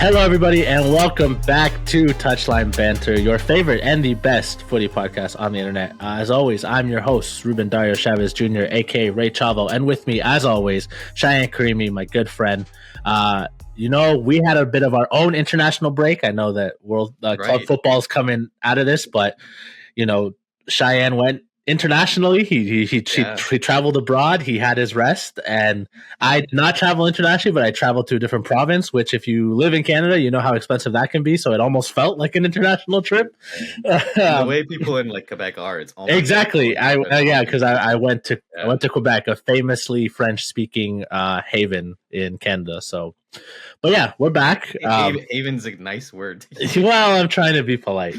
Hello, everybody, and welcome back to Touchline Banter, your favorite and the best footy podcast on the internet. As always, I'm your host, Ruben Dario Chavez Jr., aka Ray Chavo, and with me, as always, Cheyenne Karimi, my good friend. We had a bit of our own international break. I know that club football is coming out of this, but Cheyenne went internationally. He traveled abroad. He had his rest, and I did not travel internationally, but I traveled to a different province, which if you live in Canada, you know how expensive that can be. So it almost felt like an international trip. The way people in Quebec are, it's almost exactly. I went to Quebec, a famously French-speaking haven in Canada. So, but yeah, we're back. Haven's a nice word. Well, I'm trying to be polite.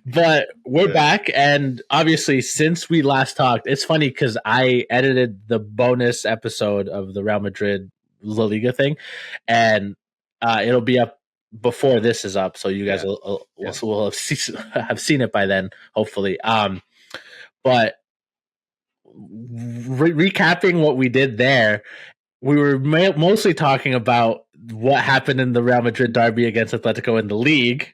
But we're back, and obviously since we last talked, it's funny because I edited the bonus episode of the Real Madrid La Liga thing, and it'll be up before this is up, so you guys will have seen it by then, hopefully. But recapping what we did there, we were mostly talking about what happened in the Real Madrid Derby against Atletico in the league.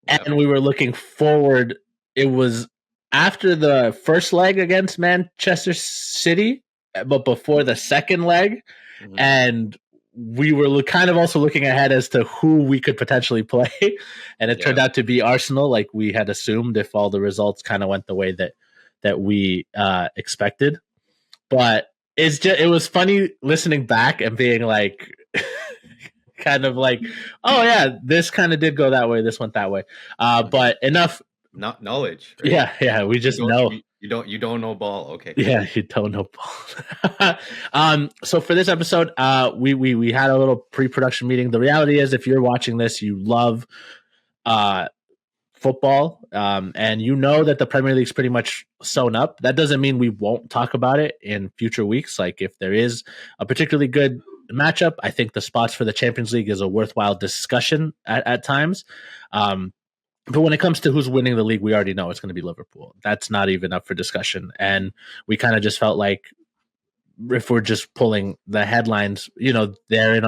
And we were looking forward. It was after the first leg against Manchester City, but before the second leg. Mm-hmm. And we were kind of also looking ahead as to who we could potentially play. And it turned out to be Arsenal, like we had assumed, if all the results kind of went the way that we expected. But it was funny listening back and being like... kind of like, oh yeah, this kind of did go that way, this went that way, but enough not knowledge, right? We just know you don't know ball. Okay, you don't know ball. So for this episode, we had a little pre-production meeting. The reality is, if you're watching this, you love football, and you know that the Premier League's pretty much sewn up. That doesn't mean we won't talk about it in future weeks. Like if there is a particularly good matchup, I think the spots for the Champions League is a worthwhile discussion at times. But when it comes to who's winning the league, we already know it's going to be Liverpool. That's not even up for discussion. And we kind of just felt like if we're just pulling the headlines, they're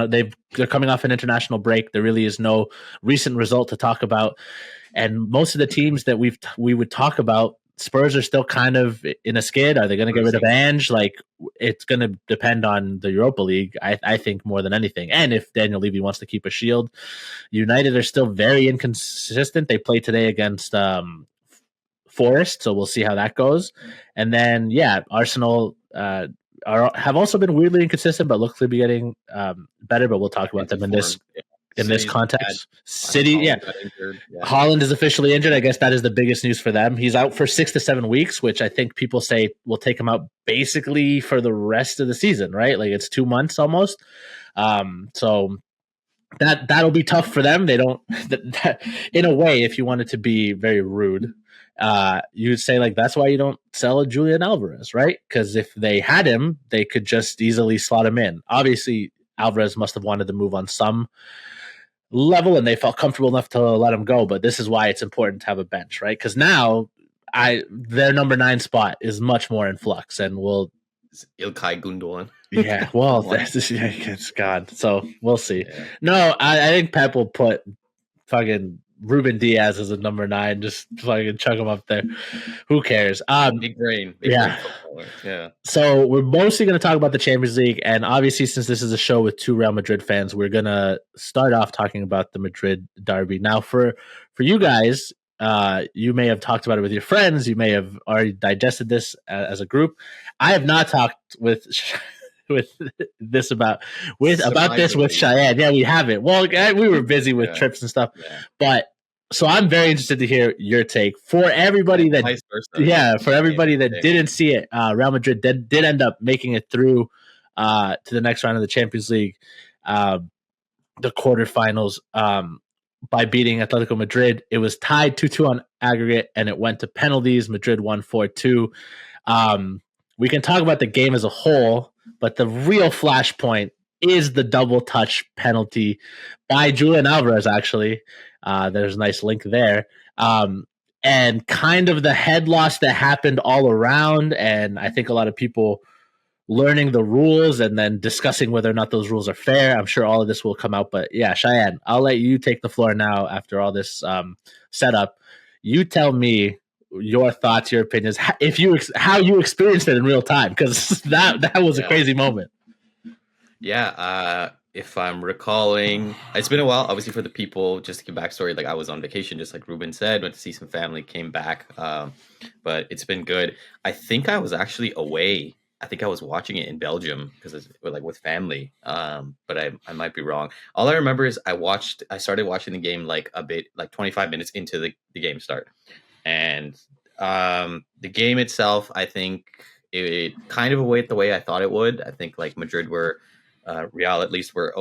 coming off an international break. There really is no recent result to talk about. And most of the teams that we would talk about, Spurs are still kind of in a skid. Are they going to get rid of Ange? Like, it's going to depend on the Europa League, I think, more than anything. And if Daniel Levy wants to keep a shield. United are still very inconsistent. They play today against Forest, so we'll see how that goes. And then, Arsenal have also been weirdly inconsistent, but look to be getting better. But we'll talk about them in this context. City, Haaland is officially injured. I guess that is the biggest news for them. He's out for 6 to 7 weeks, which I think people say will take him out basically for the rest of the season, right? Like it's 2 months almost. So that'll be tough for them. They don't, in a way, if you wanted to be very rude, you would say like that's why you don't sell a Julian Alvarez, right? Because if they had him, they could just easily slot him in. Obviously, Alvarez must have wanted to move on some level and they felt comfortable enough to let him go, but this is why it's important to have a bench, right? Because now their number 9 spot is much more in flux, and Ilkay Gundogan. It's gone. So we'll see. No, I think Pep will put fucking Ruben Diaz as a number 9, just fucking chuck him up there. Who cares? Big brain footballer. So we're mostly going to talk about the Champions League, and obviously since this is a show with 2 Real Madrid fans, we're going to start off talking about the Madrid Derby. Now for you guys, you may have talked about it with your friends, you may have already digested this as a group. I have not talked with this with Cheyenne. Yeah, we haven't. Well, we were busy with trips and stuff, but so I'm very interested to hear your take. For everybody that didn't see it, Real Madrid did end up making it through to the next round of the Champions League, the quarterfinals, by beating Atletico Madrid. It was tied 2-2 on aggregate, and it went to penalties. Madrid won 4-2. We can talk about the game as a whole, but the real flashpoint is the double touch penalty by Julian Alvarez, actually. There's a nice link there. And kind of the head loss that happened all around. And I think a lot of people learning the rules and then discussing whether or not those rules are fair. I'm sure all of this will come out. But yeah, Cheyenne, I'll let you take the floor now after all this setup. You tell me your thoughts, your opinions, how you experienced it in real time, because that was a crazy moment. Yeah, if I'm recalling, it's been a while. Obviously, for the people, just to give backstory, like I was on vacation, just like Ruben said, went to see some family, came back. But it's been good. I think I was actually away. I think I was watching it in Belgium because it's like with family. But I might be wrong. All I remember is I started watching the game like a bit, like 25 minutes into the game start, and the game itself, I think it kind of went the way I thought it would. I think like Madrid were. Real at least were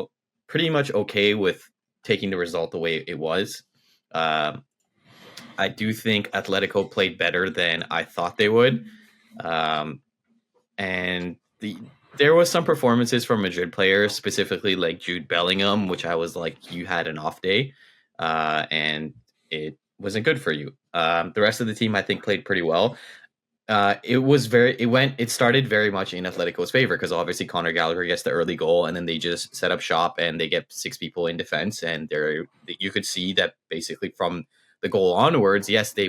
pretty much okay with taking the result the way it was. I do think Atletico played better than I thought they would. And there was some performances from Madrid players, specifically like Jude Bellingham, which I was like, you had an off day, and it wasn't good for you. The rest of the team, I think, played pretty well. It started very much in Atletico's favor because obviously Conor Gallagher gets the early goal and then they just set up shop and they get 6 people in defense, and you could see that basically from the goal onwards, yes, they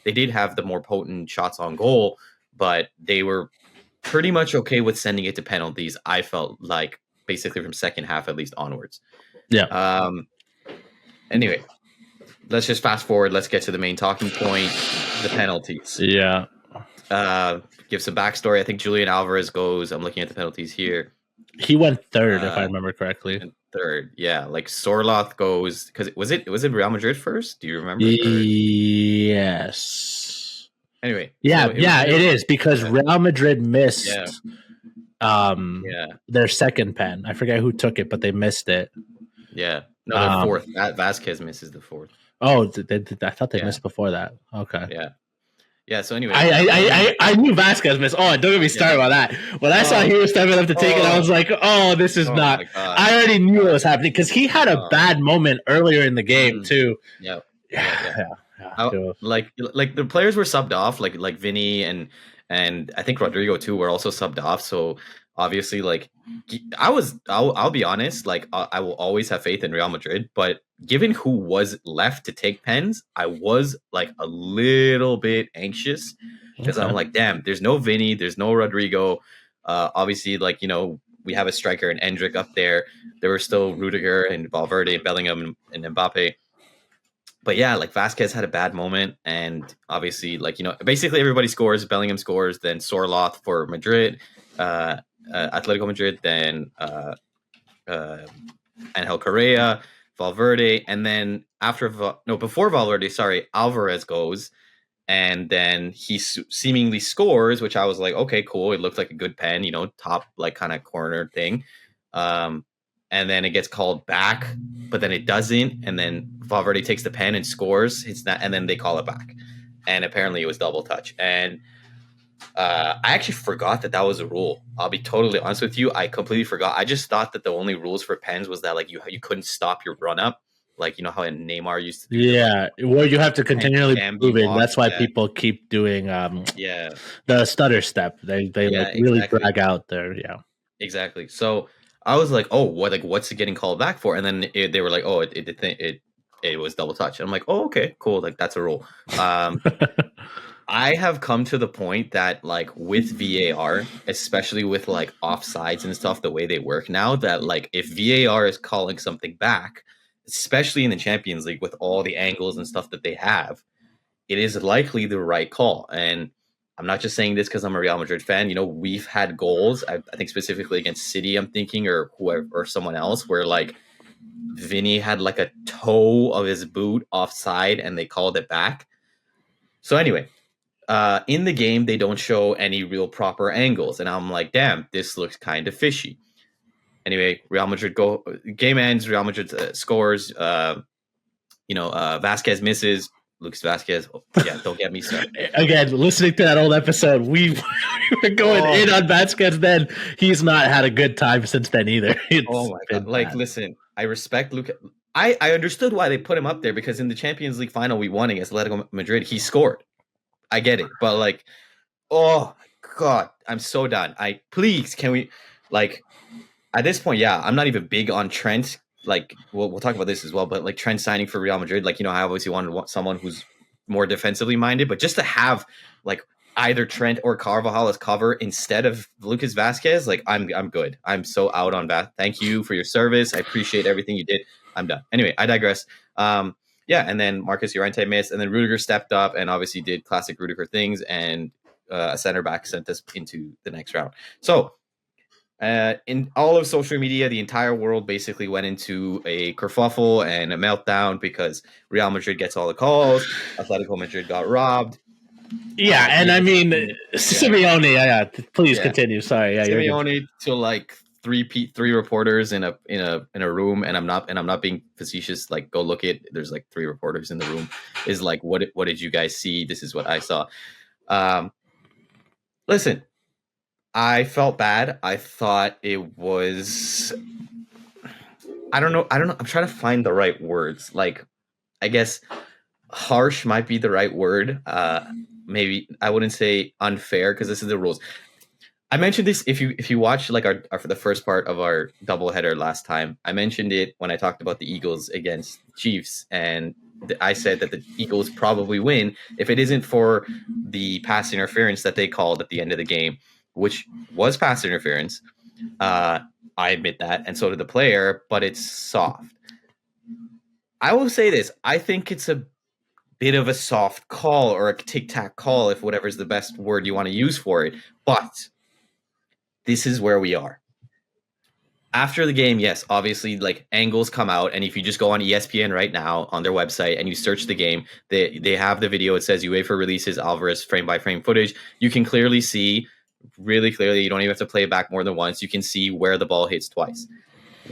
did have the more potent shots on goal, but they were pretty much okay with sending it to penalties. I felt like basically from second half at least onwards. Yeah. Anyway, let's just fast forward. Let's get to the main talking point, the penalties. Yeah. Give some backstory. I think Julian Alvarez goes. I'm looking at the penalties here. He went third, if I remember correctly. Third, yeah. Like Sorloth goes because was it Real Madrid first? Do you remember? Yes. Anyway, yeah, so it is because Real Madrid missed their second pen. I forget who took it, but they missed it. Yeah, no, the fourth. Vasquez misses the fourth. Oh, I thought they missed before that. Okay. Yeah, so anyway. I knew Vasquez missed. Oh, don't get me started about that. When I saw he was stepping up to take it, I was like, oh, this is not. I already knew what was happening because he had a bad moment earlier in the game, too. Yeah. Like the players were subbed off, like Vinny and I think Rodrigo, too, were also subbed off. So obviously, like, I'll be honest, like, I will always have faith in Real Madrid, but given who was left to take pens, I was like a little bit anxious because I'm like, damn, there's no Vinny, there's no Rodrigo. Obviously, like, you know, we have a striker and Endrick up there. There were still Rudiger and Valverde, Bellingham and Mbappe. But yeah, like Vasquez had a bad moment, and obviously, like, you know, basically everybody scores. Bellingham scores, then Sorloth for Madrid, Atletico Madrid, then Angel Correa, Valverde, and then before Valverde, Alvarez goes, and then he seemingly scores, which I was like, okay, cool. It looked like a good pen, you know, top like kind of corner thing. And then it gets called back, but then it doesn't, and then Valverde takes the pen and scores. And then they call it back, and apparently it was double touch. And I actually forgot that was a rule. I'll be totally honest with you. I completely forgot. I just thought that the only rules for pens was that like you couldn't stop your run up, like, you know how Neymar used to do. Yeah, well, you have to continually move it. That's why people keep doing the stutter step. They like really drag out there. Yeah, exactly. So I was like, oh, what's it getting called back for? And then they were like, oh, it was double touch. And I'm like, oh, okay, cool. Like that's a rule. I have come to the point that like with VAR, especially with like offsides and stuff, the way they work now, that like if VAR is calling something back, especially in the Champions League with all the angles and stuff that they have, it is likely the right call. And I'm not just saying this because I'm a Real Madrid fan. You know, we've had goals, I think specifically against City, I'm thinking, or whoever, or someone else, where like Vinny had like a toe of his boot offside and they called it back. So anyway, in the game, they don't show any real proper angles. And I'm like, damn, this looks kind of fishy. Anyway, Real Madrid game ends, Real Madrid scores, Vasquez misses. Lucas Vasquez, don't get me started. Again, listening to that old episode, we were going in on Vasquez then. He's not had a good time since then either. Oh my God. Like, listen, I respect Luca. I understood why they put him up there because in the Champions League final we won against Atletico Madrid, he scored. I get it. But like, oh my God, I'm so done. Please, can we, like, at this point, yeah, I'm not even big on Trent. Like, we'll talk about this as well, but like Trent signing for Real Madrid, like, I obviously wanted someone who's more defensively minded, but just to have like either Trent or Carvajal as cover instead of Lucas Vasquez, like, I'm good. I'm so out on that. Thank you for your service. I appreciate everything you did. I'm done. Anyway, I digress. Yeah, and then Marcus Llorente missed, and then Rudiger stepped up and obviously did classic Rudiger things, and a center back sent us into the next round. So in all of social media, the entire world basically went into a kerfuffle and a meltdown because Real Madrid gets all the calls. Atletico Madrid got robbed. Yeah, and I mean, Simeone. Yeah, please continue. Sorry, yeah, Simeone to like three reporters in a room, and I'm not being facetious. Like, go look it. There's like 3 reporters in the room. Is like, what did you guys see? This is what I saw. Listen, I felt bad. I thought it was, I don't know. I'm trying to find the right words. Like, I guess harsh might be the right word. Maybe I wouldn't say unfair because this is the rules. I mentioned this if you watch like our for the first part of our doubleheader last time. I mentioned it when I talked about the Eagles against Chiefs, and I said that the Eagles probably win if it isn't for the pass interference that they called at the end of the game, which was pass interference. I admit that, and so did the player, but it's soft. I will say this. I think it's a bit of a soft call or a tic-tac call, if whatever's the best word you want to use for it. But this is where we are. After the game, yes, obviously, like, angles come out, and if you just go on ESPN right now on their website and you search the game, they have the video. It says UEFA releases Alvarez frame-by-frame footage. You can clearly see, really clearly, you don't even have to play it back more than once. You can see where the ball hits twice.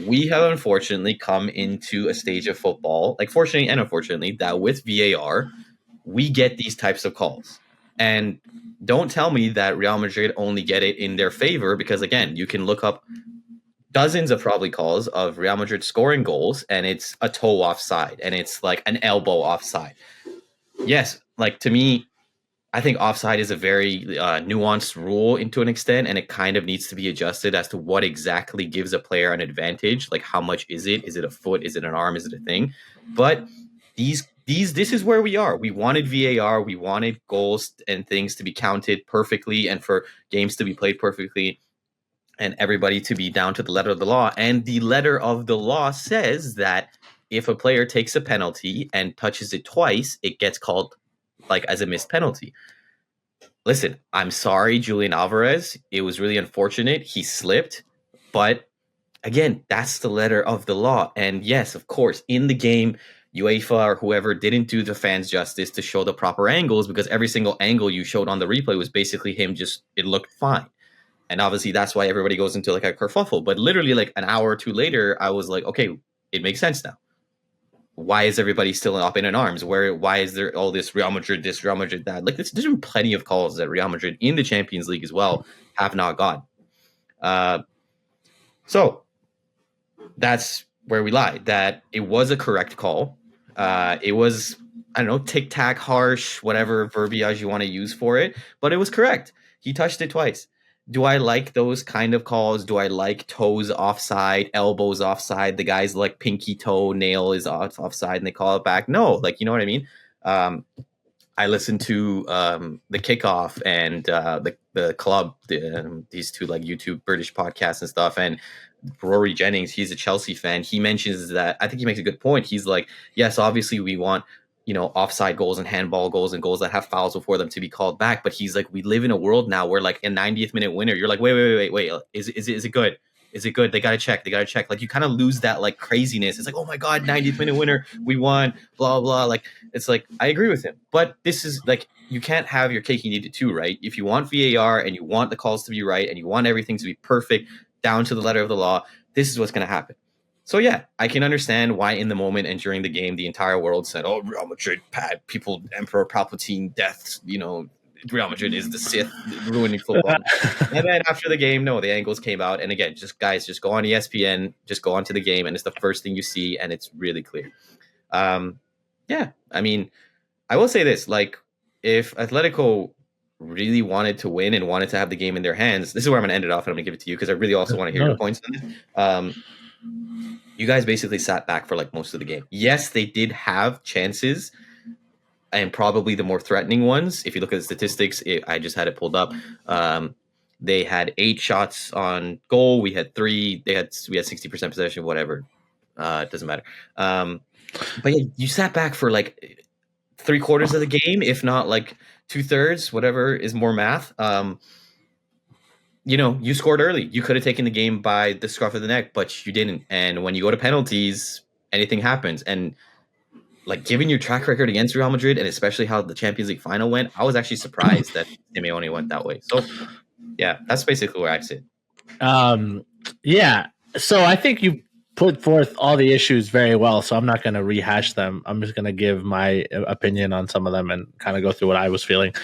We have unfortunately come into a stage of football, like fortunately and unfortunately, that with VAR, we get these types of calls. And don't tell me that Real Madrid only get it in their favor, because again, you can look up dozens of probably calls of Real Madrid scoring goals and it's a toe offside and it's like an elbow offside. Yes, like, to me, I think offside is a very nuanced rule to an extent, and it kind of needs to be adjusted as to what exactly gives a player an advantage. Like, how much is it? Is it a foot? Is it an arm? Is it a thing? But this is where we are. We wanted VAR. We wanted goals and things to be counted perfectly and for games to be played perfectly and everybody to be down to the letter of the law. And the letter of the law says that if a player takes a penalty and touches it twice, it gets called like as a missed penalty. Listen, I'm sorry, Julian Alvarez. It was really unfortunate. He slipped. But again, that's the letter of the law. And yes, of course, in the game, UEFA or whoever didn't do the fans justice to show the proper angles, because every single angle you showed on the replay was basically him it looked fine. And obviously that's why everybody goes into like a kerfuffle. But literally like an hour or two later, I was like, okay, it makes sense now. Why is everybody still up in arms? Why is there all this Real Madrid this, Real Madrid that? Like, there's been plenty of calls that Real Madrid in the Champions League as well have not gotten. So that's where we lie. That it was a correct call. It was, I don't know, tic-tac, harsh, whatever verbiage you want to use for it, but it was correct. He touched it twice. Do I like those kind of calls? Do I like toes offside, elbows offside? The guy's like pinky toe nail is offside and they call it back. No, like, you know what I mean? I listened to the Kickoff and the Club, these two like YouTube British podcasts and stuff. And Rory Jennings, he's a Chelsea fan. He mentions that, I think he makes a good point. He's like, yes, obviously we want, offside goals and handball goals and goals that have fouls before them to be called back. But he's like, we live in a world now where like a 90th minute winner, you're like, wait. Is it good? Is it good? They got to check. Like, you kind of lose that like craziness. It's like, oh my God, 90th minute winner. We won, blah, blah. Like, it's like, I agree with him. But this is like, you can't have your cake and eat it too, right? If you want VAR and you want the calls to be right and you want everything to be perfect down to the letter of the law, this is what's going to happen. So yeah, I can understand why in the moment and during the game, the entire world said, oh, Real Madrid, bad people, Emperor Palpatine, death, Real Madrid is the Sith, ruining football. And then after the game, no, the angles came out. And again, just go on ESPN, just go onto the game, and it's the first thing you see, and it's really clear. Yeah, I mean, I will say this, like, if Atletico really wanted to win and wanted to have the game in their hands. This is where I'm going to end it off, and I'm going to give it to you because I really also want to hear your No. points on this. You guys basically sat back for like most of the game. Yes, they did have chances, and probably the more threatening ones. If you look at the statistics, I just had it pulled up. They had 8 shots on goal. We had 3. We had 60% possession. Whatever, it doesn't matter. But yeah, you sat back for like 3/4 of the game, if not like 2/3. Whatever is more math. You scored early. You could have taken the game by the scruff of the neck, but you didn't. And when you go to penalties, anything happens. And like, given your track record against Real Madrid, and especially how the Champions League final went, I was actually surprised that Simeone went that way. So, yeah, that's basically where I sit. Yeah. So I think you put forth all the issues very well. So I'm not going to rehash them. I'm just going to give my opinion on some of them and kind of go through what I was feeling.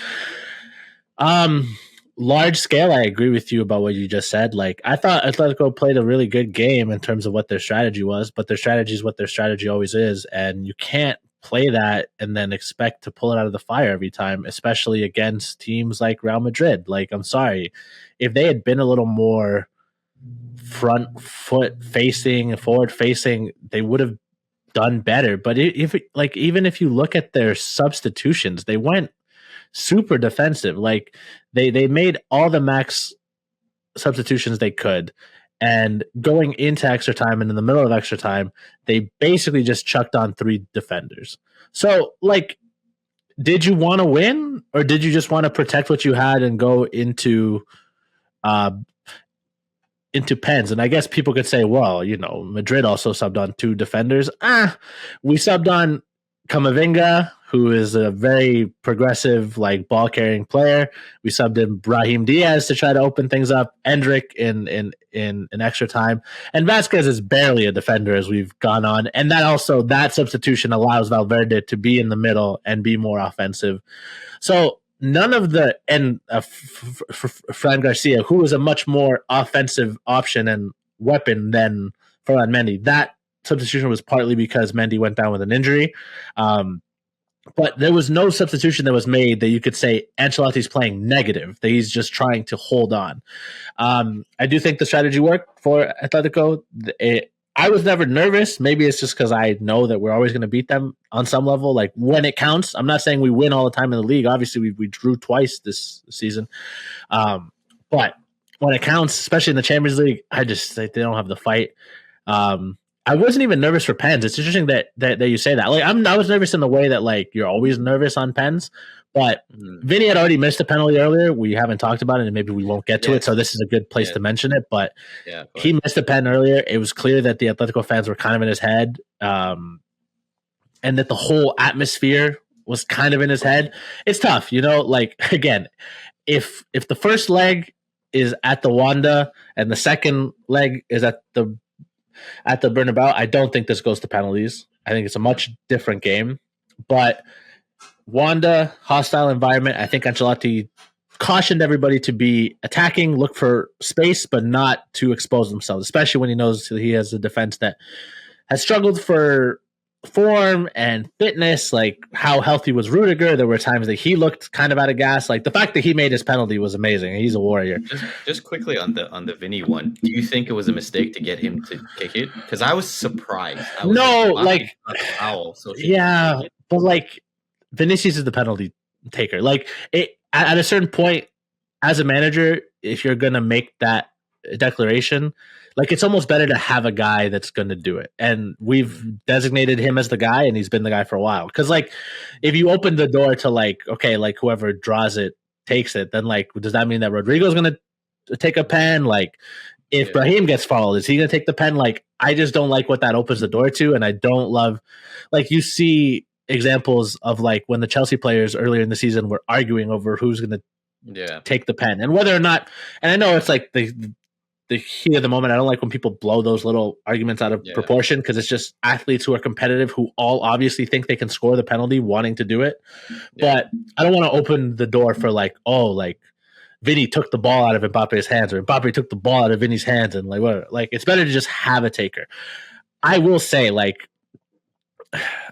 Large scale, I agree with you about what you just said. Like, I thought Atletico played a really good game in terms of what their strategy was, but their strategy is what their strategy always is, and you can't play that and then expect to pull it out of the fire every time, especially against teams like Real Madrid. Like, I'm sorry, if they had been a little more front foot facing, forward facing, they would have done better. But even if you look at their substitutions, they went super defensive. Like, they made all the max substitutions they could, and going into extra time and in the middle of extra time, they basically just chucked on 3 defenders. So, like, did you want to win, or did you just want to protect what you had and go into pens? And I guess people could say, well, Madrid also subbed on 2 defenders. We subbed on Camavinga, who is a very progressive, like, ball carrying player. We subbed in Brahim Diaz to try to open things up. Endrick in extra time, and Vasquez is barely a defender as we've gone on. And that substitution allows Valverde to be in the middle and be more offensive. So none of Fran Garcia, who is a much more offensive option and weapon than Ferland Mendy, that substitution was partly because Mendy went down with an injury. But there was no substitution that was made that you could say Ancelotti's playing negative, that he's just trying to hold on. I do think the strategy worked for Atletico. I was never nervous. Maybe it's just because I know that we're always going to beat them on some level. Like, when it counts, I'm not saying we win all the time in the league. Obviously, we drew twice this season. But when it counts, especially in the Champions League, they don't have the fight. I wasn't even nervous for pens. It's interesting that you say that. Like, I was nervous in the way that, like, you're always nervous on pens, but Vinny had already missed a penalty earlier. We haven't talked about it, and maybe we won't get to it. So this is a good place to mention it. But he missed a pen earlier. It was clear that the Atletico fans were kind of in his head, and that the whole atmosphere was kind of in his head. It's tough, Like, again, if the first leg is at the Wanda and the second leg is at the Bernabeu, I don't think this goes to penalties. I think it's a much different game. But Wanda, hostile environment, I think Ancelotti cautioned everybody to be attacking, look for space, but not to expose themselves, especially when he knows he has a defense that has struggled for form and fitness. Like, how healthy was Rudiger? There were times that he looked kind of out of gas. Like, the fact that he made his penalty was amazing. He's a warrior. Just quickly on the Vinny one, do you think it was a mistake to get him to kick it? Because I was surprised. But like, Vinicius is the penalty taker. Like, at a certain point, as a manager, if you're gonna make that declaration, like, it's almost better to have a guy that's going to do it. And we've designated him as the guy, and he's been the guy for a while. Because, like, if you open the door to, like, okay, like, whoever draws it takes it, then, like, does that mean that Rodrigo's going to take a pen? Like, if Brahim gets fouled, is he going to take the pen? Like, I just don't like what that opens the door to, and I don't love, like, you see examples of, like, when the Chelsea players earlier in the season were arguing over who's going to take the pen, and whether or not, and I know it's like the heat of the moment. I don't like when people blow those little arguments out of proportion, because it's just athletes who are competitive, who all obviously think they can score the penalty, wanting to do it. But I don't want to open the door for, like, Vinny took the ball out of Mbappe's hands, or Mbappe took the ball out of Vinny's hands, and like, whatever. Like, it's better to just have a taker. I will say, like,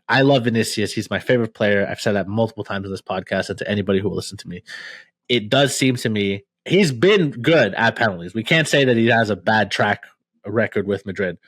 I love Vinicius. He's my favorite player. I've said that multiple times in this podcast, and to anybody who will listen to me. it does seem to me he's been good at penalties. We can't say that he has a bad track record with Madrid.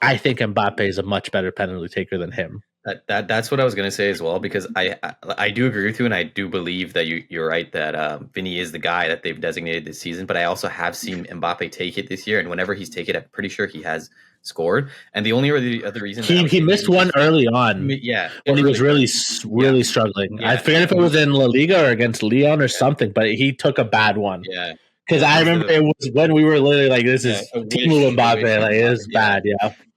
I think Mbappe is a much better penalty taker than him. That's what I was gonna say as well, because I do agree with you, and I do believe that you're right that Vinny is the guy that they've designated this season. But I also have seen Mbappe take it this year, and whenever he's taken it, I'm pretty sure he has scored. And the only other reason he missed one early on, when he was really struggling. Yeah. I forget if it was in La Liga or against Lyon or something, but he took a bad one. Yeah. Because I remember it was when we were literally like, this is Timu Mbappe, like it is bad,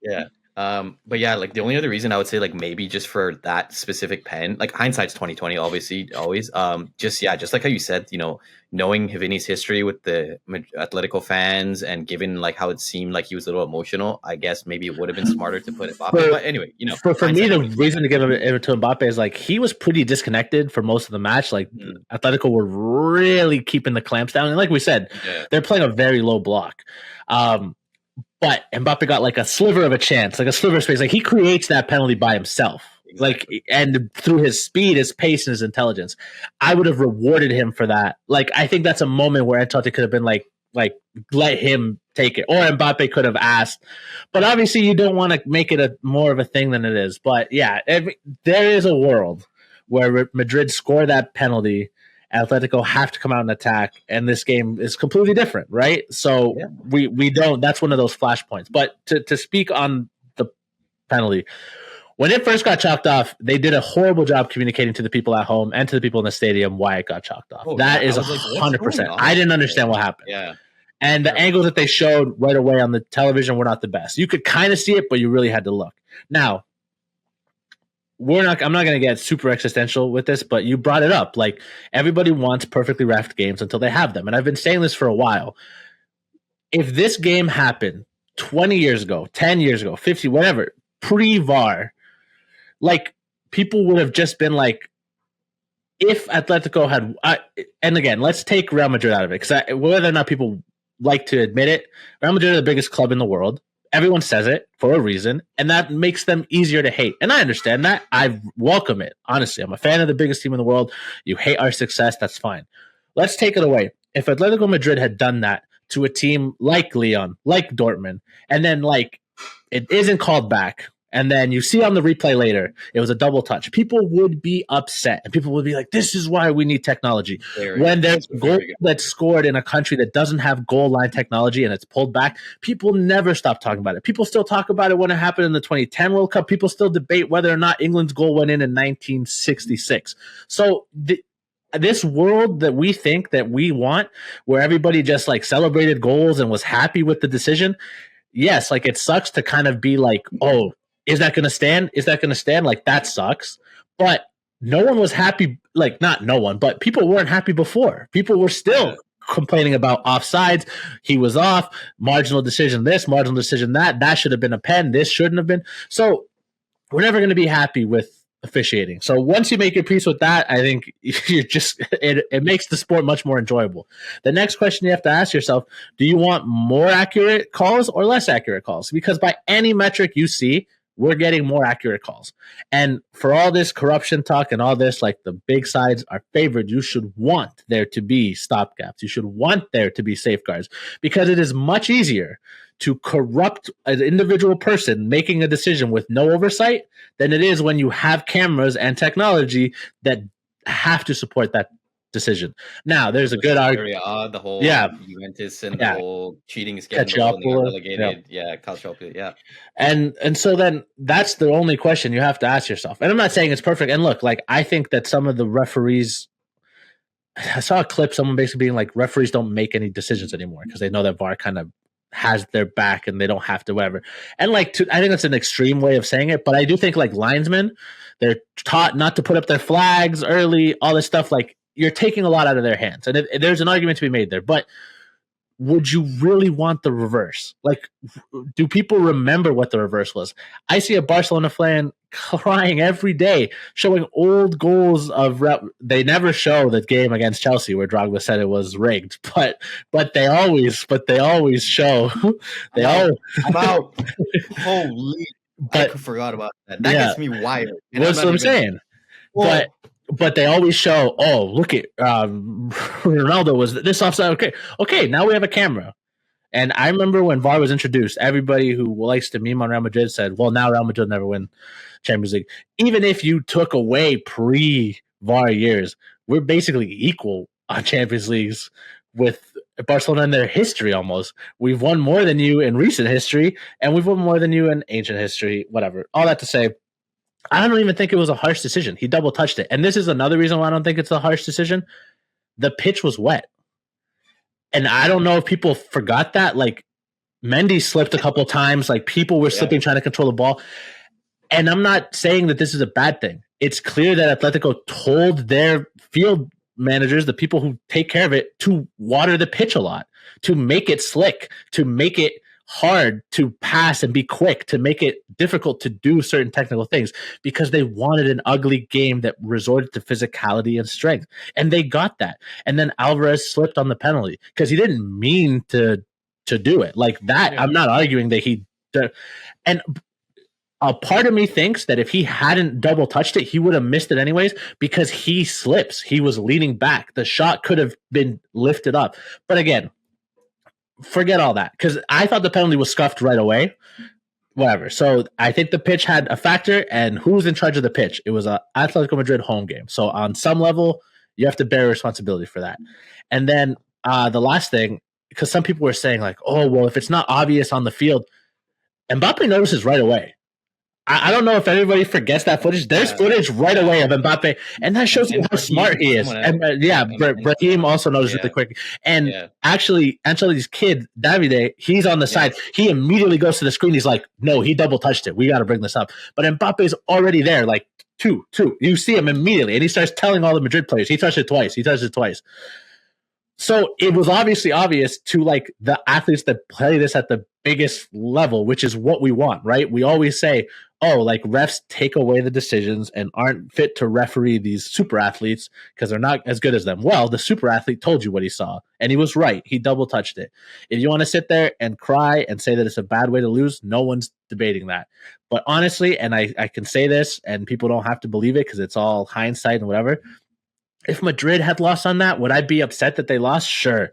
Yeah. But yeah, like the only other reason I would say, like maybe just for that specific pen, like hindsight's 2020, obviously, always. Just like how you said, knowing Vinny's history with the Atletico fans and given like how it seemed like he was a little emotional, I guess maybe it would have been smarter to put Mbappe. But anyway, for me, the reason to give it to Mbappe is like he was pretty disconnected for most of the match. Like Atletico were really keeping the clamps down, and like we said, they're playing a very low block. But Mbappe got like a sliver of a chance, like a sliver of space. Like he creates that penalty by himself. Exactly. Like, and through his speed, his pace, and his intelligence, I would have rewarded him for that. Like, I think that's a moment where Ancelotti could have been like let him take it, or Mbappe could have asked. But obviously, you don't want to make it more of a thing than it is. But yeah, there is a world where Madrid score that penalty, Atletico have to come out and attack, and this game is completely different, right? So we don't. That's one of those flashpoints. But to speak on the penalty, when it first got chalked off, they did a horrible job communicating to the people at home and to the people in the stadium why it got chalked off. That is 100%. I didn't understand what happened. Yeah. And the angles that they showed right away on the television were not the best. You could kind of see it, but you really had to look. Now, I'm not going to get super existential with this, but you brought it up. Like, everybody wants perfectly reffed games until they have them. And I've been saying this for a while. If this game happened 20 years ago, 10 years ago, 50, whatever, pre-VAR, like, people would have just been like, if Atletico had, and again, let's take Real Madrid out of it, because whether or not people like to admit it, Real Madrid are the biggest club in the world. Everyone says it for a reason, and that makes them easier to hate. And I understand that. I welcome it. Honestly, I'm a fan of the biggest team in the world. You hate our success, that's fine. Let's take it away. If Atletico Madrid had done that to a team like Lyon, like Dortmund, and then like it isn't called back, and then you see on the replay later, it was a double touch, people would be upset. And people would be like, this is why we need technology. When there's a goal that's scored in a country that doesn't have goal line technology and it's pulled back, people never stop talking about it. People still talk about it when it happened in the 2010 World Cup. People still debate whether or not England's goal went in 1966. So this world that we think that we want, where everybody just like celebrated goals and was happy with the decision, yes, like it sucks to kind of be like, oh, is that going to stand? Is that going to stand? Like, that sucks. But no one was happy. Like, not no one, but people weren't happy before. People were still complaining about offsides. He was off. Marginal decision this, marginal decision that. That should have been a pen. This shouldn't have been. So we're never going to be happy with officiating. So once you make your peace with that, I think you're just it makes the sport much more enjoyable. The next question you have to ask yourself, do you want more accurate calls or less accurate calls? Because by any metric you see, we're getting more accurate calls. And for all this corruption talk and all this, like the big sides are favored, you should want there to be stopgaps. You should want there to be safeguards, because it is much easier to corrupt an individual person making a decision with no oversight than it is when you have cameras and technology that have to support that decision. Now, there's a good argument. The whole Juventus and the whole cheating scandal and relegated. Calciopoli, And so then that's the only question you have to ask yourself. And I'm not saying it's perfect. And look, like, I think that some of the referees, I saw a clip, someone basically being like, referees don't make any decisions anymore because they know that VAR kind of has their back and they don't have to whatever. And like, I think that's an extreme way of saying it, but I do think like linesmen, they're taught not to put up their flags early, all this stuff. Like, you're taking a lot out of their hands. And there's an argument to be made there, but would you really want the reverse? Like, do people remember what the reverse was? I see a Barcelona fan crying every day, showing old goals of they never show the game against Chelsea where Drogba said it was rigged, but they always show. I'm out. Holy! I forgot about that. That gets me wired. That's what I'm saying. Well, but they always show, oh, look at Ronaldo was this offside. Okay, now we have a camera. And I remember when VAR was introduced, everybody who likes to meme on Real Madrid said, well, now Real Madrid never win Champions League. Even if you took away pre-VAR years, we're basically equal on Champions Leagues with Barcelona in their history almost. We've won more than you in recent history, and we've won more than you in ancient history, whatever. All that to say, I don't even think it was a harsh decision. He double touched it. And this is another reason why I don't think it's a harsh decision. The pitch was wet. And I don't know if people forgot that. Like, Mendy slipped a couple of times. Like, people were slipping, trying to control the ball. And I'm not saying that this is a bad thing. It's clear that Atletico told their field managers, the people who take care of it, to water the pitch a lot, to make it slick, to make it hard to pass and be quick, to make it difficult to do certain technical things, because they wanted an ugly game that resorted to physicality and strength. And they got that. And then Alvarez slipped on the penalty because he didn't mean to do it like that. Yeah. I'm not arguing that he did. And a part of me thinks that if he hadn't double touched it, he would have missed it anyways, because he slips. He was leaning back. The shot could have been lifted up. But again, forget all that, because I thought the penalty was scuffed right away. Whatever. So I think the pitch had a factor, and who's in charge of the pitch? It was a Atletico Madrid home game. So on some level, you have to bear responsibility for that. And then the last thing, because some people were saying like, oh, well, if it's not obvious on the field, Mbappe notices right away. I don't know if everybody forgets that footage. There's footage right away of Mbappe, and that shows you how smart he is. And Brahim also noticed really quick. And actually, Ancelotti's kid, Davide, he's on the side. He immediately goes to the screen. He's like, no, he double touched it. We got to bring this up. But Mbappe's already there, like two. You see him immediately, and he starts telling all the Madrid players, he touched it twice. So it was obviously obvious to like the athletes that play this at the biggest level, which is what we want, right? We always say, oh, like refs take away the decisions and aren't fit to referee these super athletes because they're not as good as them. Well, the super athlete told you what he saw, and he was right. He double touched it. If you want to sit there and cry and say that it's a bad way to lose, no one's debating that. But honestly, and I can say this, and people don't have to believe it because it's all hindsight and whatever, if Madrid had lost on that, would I be upset that they lost? Sure.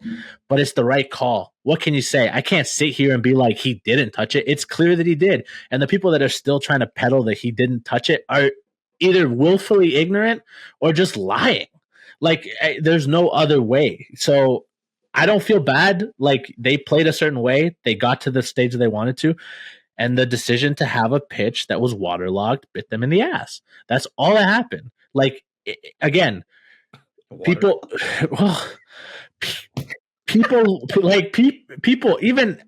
But it's the right call. What can you say? I can't sit here and be like, he didn't touch it. It's clear that he did. And the people that are still trying to peddle that he didn't touch it are either willfully ignorant or just lying. Like, there's no other way. So I don't feel bad. Like, they played a certain way. They got to the stage they wanted to. And the decision to have a pitch that was waterlogged bit them in the ass. That's all that happened. Like, again, people even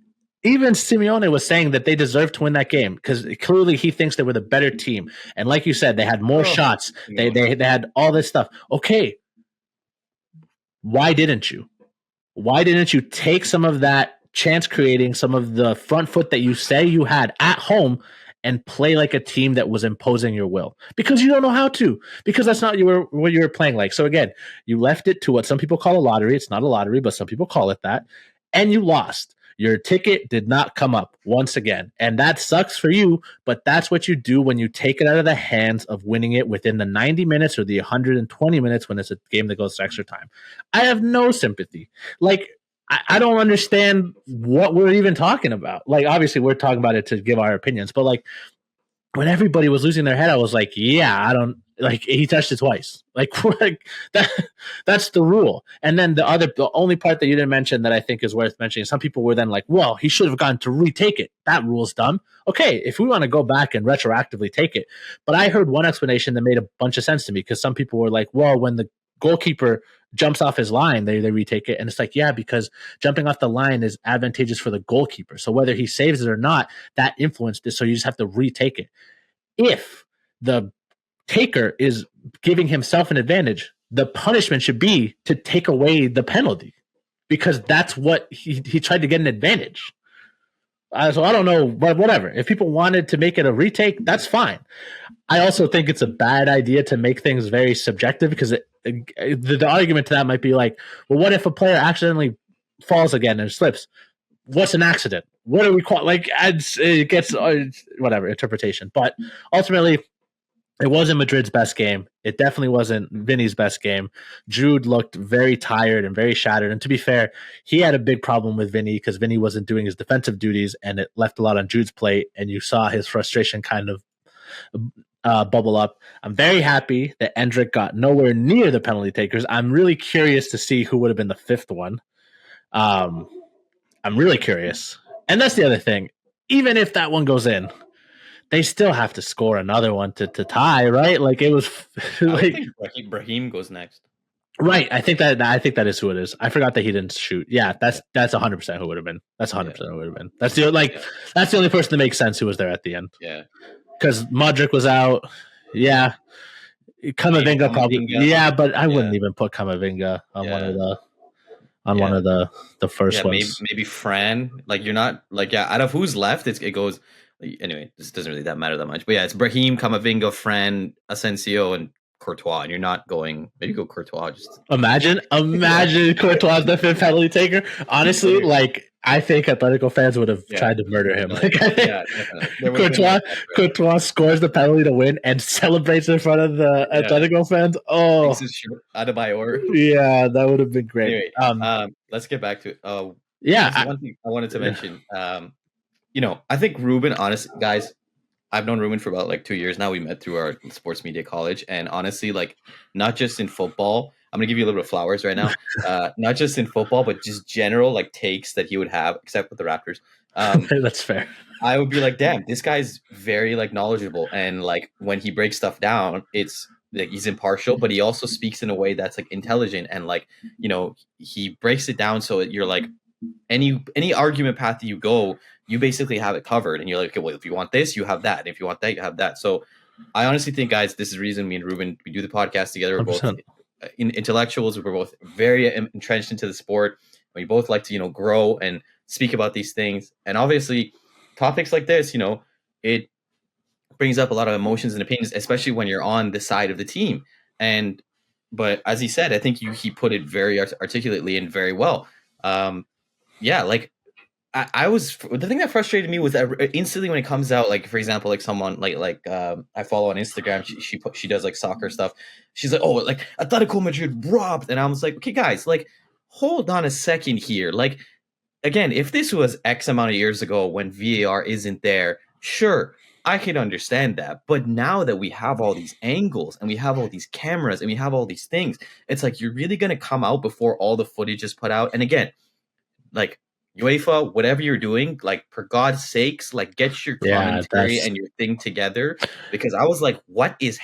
Simeone was saying that they deserved to win that game because clearly he thinks they were the better team, and like you said, they had more shots. They had all this stuff. Okay, why didn't you take some of that chance creating, some of the front foot that you say you had at home, and play like a team that was imposing your will? Because you don't know how to, because that's not what you were playing like. So again, you left it to what some people call a lottery. It's not a lottery, but some people call it that. And you lost. Your ticket did not come up once again. And that sucks for you, but that's what you do when you take it out of the hands of winning it within the 90 minutes or the 120 minutes when it's a game that goes to extra time. I have no sympathy. Like, I don't understand what we're even talking about. Like, obviously, we're talking about it to give our opinions, but like, when everybody was losing their head, I was like, yeah, I don't like. He touched it twice. Like that's the rule. And then the only part that you didn't mention that I think is worth mentioning, some people were then like, well, he should have gone to retake it. That rule's dumb. Okay, if we want to go back and retroactively take it, but I heard one explanation that made a bunch of sense to me, because some people were like, well, when the goalkeeper jumps off his line, they retake it. And it's like, yeah, because jumping off the line is advantageous for the goalkeeper. So whether he saves it or not, that influenced it. So you just have to retake it. If the taker is giving himself an advantage, the punishment should be to take away the penalty, because that's what he tried to get an advantage. So I don't know, but whatever. If people wanted to make it a retake, that's fine. I also think it's a bad idea to make things very subjective, because the argument to that might be like, well, what if a player accidentally falls again and slips? What's an accident? What are we call? Like, it gets whatever interpretation. But ultimately, It wasn't Madrid's best game. It definitely wasn't Vinny's best game. Jude looked very tired and very shattered. And to be fair, he had a big problem with Vinny because Vinny wasn't doing his defensive duties, and it left a lot on Jude's plate. And you saw his frustration kind of bubble up. I'm very happy that Endrick got nowhere near the penalty takers. I'm really curious to see who would have been the fifth one. I'm really curious. And that's the other thing. Even if that one goes in, they still have to score another one to tie, right? Like it was like, I think Brahim goes next. Right. I think that is who it is. I forgot that he didn't shoot. Yeah, that's 100% who it would have been. That's 100% who it would have been. That's the only person that makes sense who was there at the end. Yeah. Because Modric was out. Yeah. Camavinga probably. Yeah, but I wouldn't even put Camavinga on one of the first ones. Maybe Fran. Like you're not like out of who's left, it goes. Anyway, this doesn't really matter that much. But yeah, it's Brahim, Camavinga, Fran, Asensio, and Courtois. And you're not going. Maybe go Courtois. Just imagine Courtois the fifth penalty taker. Honestly, like I think Atletico fans would have tried to murder him. Courtois scores the penalty to win and celebrates in front of the Atletico fans. Oh, Adebayor. Yeah, that would have been great. Anyway, let's get back to it. One thing I wanted to mention. I think Ruben, honestly, guys, I've known Ruben for about like 2 years now. We met through our sports media college. And honestly, like not just in football, I'm going to give you a little bit of flowers right now. Not just in football, but just general like takes that he would have, except with the Raptors. That's fair. I would be like, damn, this guy's very like knowledgeable. And like when he breaks stuff down, it's like he's impartial, but he also speaks in a way that's like intelligent. And like, he breaks it down. So you're like, any argument path that you go, you basically have it covered, and you're like, okay, well, if you want this, you have that. And if you want that, you have that. So I honestly think, guys, this is the reason me and Ruben, we do the podcast together. We're 100%. Both intellectuals. We're both very entrenched into the sport. We both like to, grow and speak about these things. And obviously topics like this, it brings up a lot of emotions and opinions, especially when you're on the side of the team. But as he said, I think he put it very articulately and very well. Like I was, the thing that frustrated me was that instantly when it comes out, like for example, like someone like I follow on Instagram, she does like soccer stuff. She's like, oh, like Atletico Madrid robbed, and I was like, okay, guys, like hold on a second here. Like again, if this was X amount of years ago when VAR isn't there, sure, I could understand that. But now that we have all these angles and we have all these cameras and we have all these things, it's like you're really gonna come out before all the footage is put out. And again, like UEFA, whatever you're doing, like for God's sakes, like get your commentary and your thing together, because I was like, what is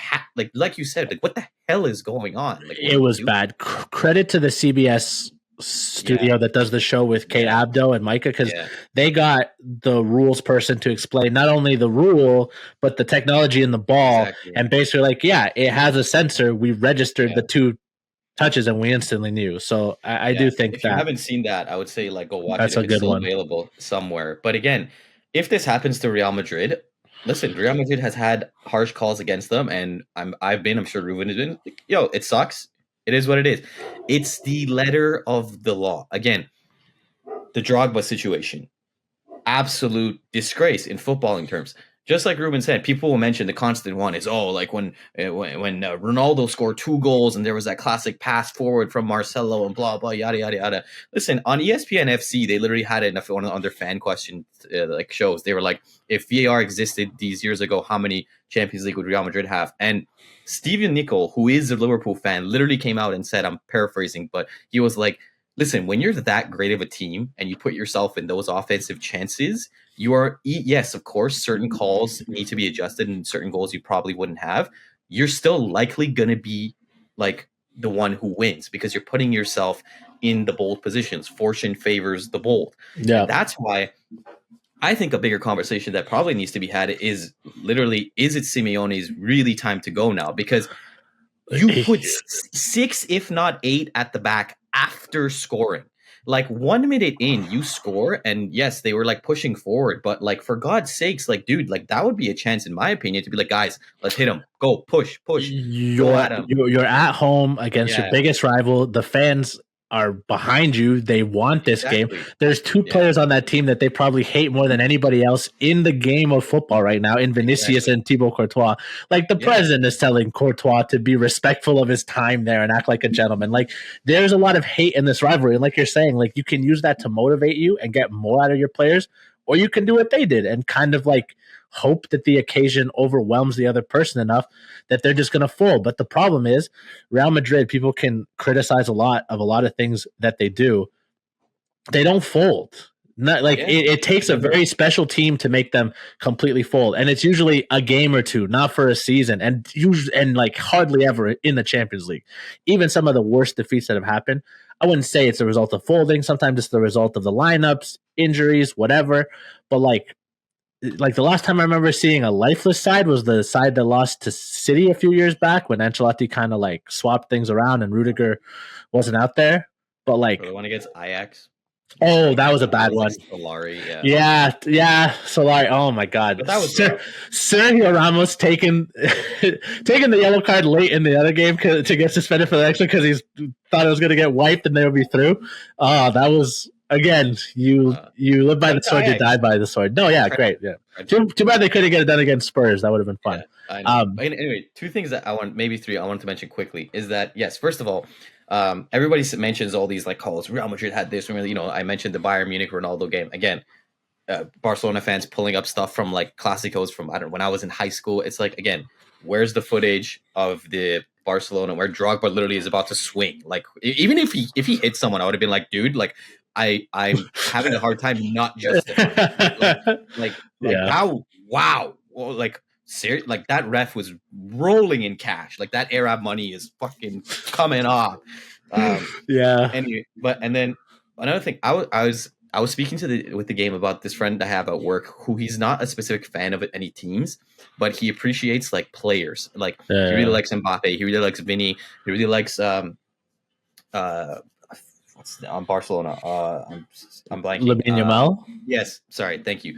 like you said, like what the hell is going on? Like it was bad. Credit to the CBS studio that does the show with Kate Abdo and Micah, because they got the rules person to explain not only the rule but the technology in the ball, and basically like, it has a sensor. We registered the two touches and we instantly knew. So I do think if you haven't seen that, I would say like go watch that's it. That's a good one. Available somewhere. But again, if this happens to Real Madrid, listen, Real Madrid has had harsh calls against them, and I'm sure Ruben has been. It sucks. It is what it is. It's the letter of the law. Again, the Drogba situation, absolute disgrace in footballing terms. Just like Ruben said, people will mention the constant one is, like when Ronaldo scored 2 goals and there was that classic pass forward from Marcelo and blah, blah, yada, yada, yada. Listen, on ESPN FC, they literally had it on their fan question like shows. They were like, if VAR existed these years ago, how many Champions League would Real Madrid have? And Steven Nicol, who is a Liverpool fan, literally came out and said, I'm paraphrasing, but he was like, listen, when you're that great of a team and you put yourself in those offensive chances, you are, yes, of course, certain calls need to be adjusted and certain goals you probably wouldn't have. You're still likely going to be like the one who wins because you're putting yourself in the bold positions. Fortune favors the bold. Yeah. And that's why I think a bigger conversation that probably needs to be had is literally, is it Simeone's really time to go now? Because you put 6, if not 8 at the back after scoring. Like 1 minute in, you score, and yes, they were like pushing forward, but like for God's sakes, like dude, like that would be a chance, in my opinion, to be like, guys, let's hit him, go push. You're at home against your biggest rival. The fans are behind you. They want this game. Exactly. There's two Yeah. players on that team that they probably hate more than anybody else in the game of football right now, in Vinicius Exactly. and Thibaut Courtois. Like, the Yeah. president is telling Courtois to be respectful of his time there and act like a gentleman. Like, there's a lot of hate in this rivalry. And like you're saying, like, you can use that to motivate you and get more out of your players, or you can do what they did and kind of like hope that the occasion overwhelms the other person enough that they're just going to fold. But the problem is, Real Madrid, people can criticize a lot of things that they do. They don't fold. Not like it takes a very special team to make them completely fold, and it's usually a game or two, not for a season, and usually and like hardly ever in the Champions League. Even some of the worst defeats that have happened, I wouldn't say it's a result of folding. Sometimes it's the result of the lineups, injuries, whatever. But like the last time I remember seeing a lifeless side was the side that lost to City a few years back when Ancelotti kind of like swapped things around and Rudiger wasn't out there. But like, the one against Ajax. oh, that was a bad one. Solari, yeah, Solari. Oh my God, but that was Sergio Ramos taking the yellow card late in the other game to get suspended for the extra because he thought it was going to get wiped and they would be through. That was. Again, you live by the sword, you die by the sword. No, yeah, great. Yeah. Too bad they couldn't get it done against Spurs. That would have been fun. Yeah, anyway, two things that maybe three I wanted to mention quickly is that, yes, first of all, everybody mentions all these like calls. Real Madrid had this. I mentioned the Bayern Munich Ronaldo game. Again, Barcelona fans pulling up stuff from like Clásicos from when I was in high school. It's like, again, where's the footage of the Barcelona where Drogba literally is about to swing? Like, even if he hit someone, I would have been like, dude, like, I'm having a hard time not justifying. How wow, well, like that ref was rolling in cash. Like, that Arab money is fucking coming off. Yeah. Anyway, and then another thing, I was speaking with the game about this friend I have at work who he's not a specific fan of any teams, but he appreciates like players. Like, he really likes Mbappe, he really likes Vinny, he really likes on Barcelona. I'm blanking. Lamine Yamal. Yes, sorry, thank you.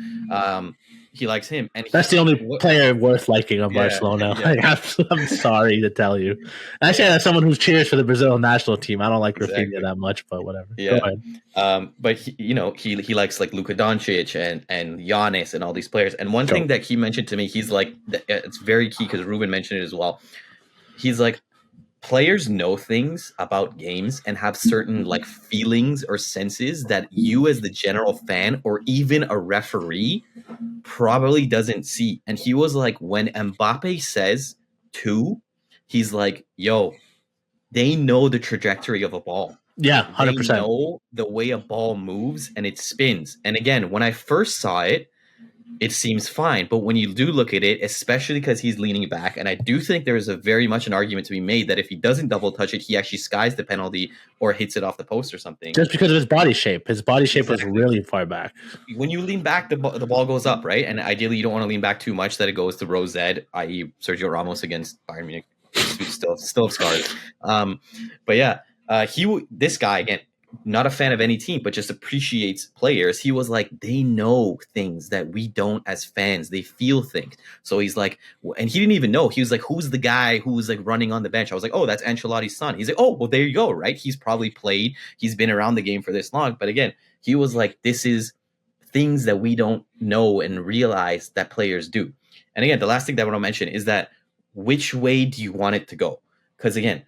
He likes him, and that's the only player worth liking on Barcelona. Yeah. I'm sorry to tell you. Actually, as someone who cheers for the Brazil national team, I don't like Rafinha that much, but whatever. Yeah. Go ahead. But he likes like Luka Doncic and Giannis and all these players. And one thing that he mentioned to me, he's like, it's very key because Ruben mentioned it as well. He's like, players know things about games and have certain like feelings or senses that you as the general fan or even a referee probably doesn't see. And he was like, when Mbappe says 2, he's like, yo, they know the trajectory of a ball. Yeah, 100%. They know the way a ball moves and it spins. And again, when I first saw it, it seems fine. But when you do look at it, especially because he's leaning back, and I do think there is a very much an argument to be made that if he doesn't double touch it, he actually skies the penalty or hits it off the post or something. Just because of his body shape. His body shape was really far back. When you lean back, the ball goes up, right? And ideally, you don't want to lean back too much that it goes to Rose Ed, i.e. Sergio Ramos against Bayern Munich. Still scars. But yeah, this guy, again, not a fan of any team, but just appreciates players. He was like, they know things that we don't as fans. They feel things. So he's like, and he didn't even know. He was like, who's the guy who was like running on the bench? I was like, oh, that's Ancelotti's son. He's like, oh, well, there you go, right? He's probably played. He's been around the game for this long. But again, he was like, this is things that we don't know and realize that players do. And again, the last thing that I want to mention is that which way do you want it to go? Because again,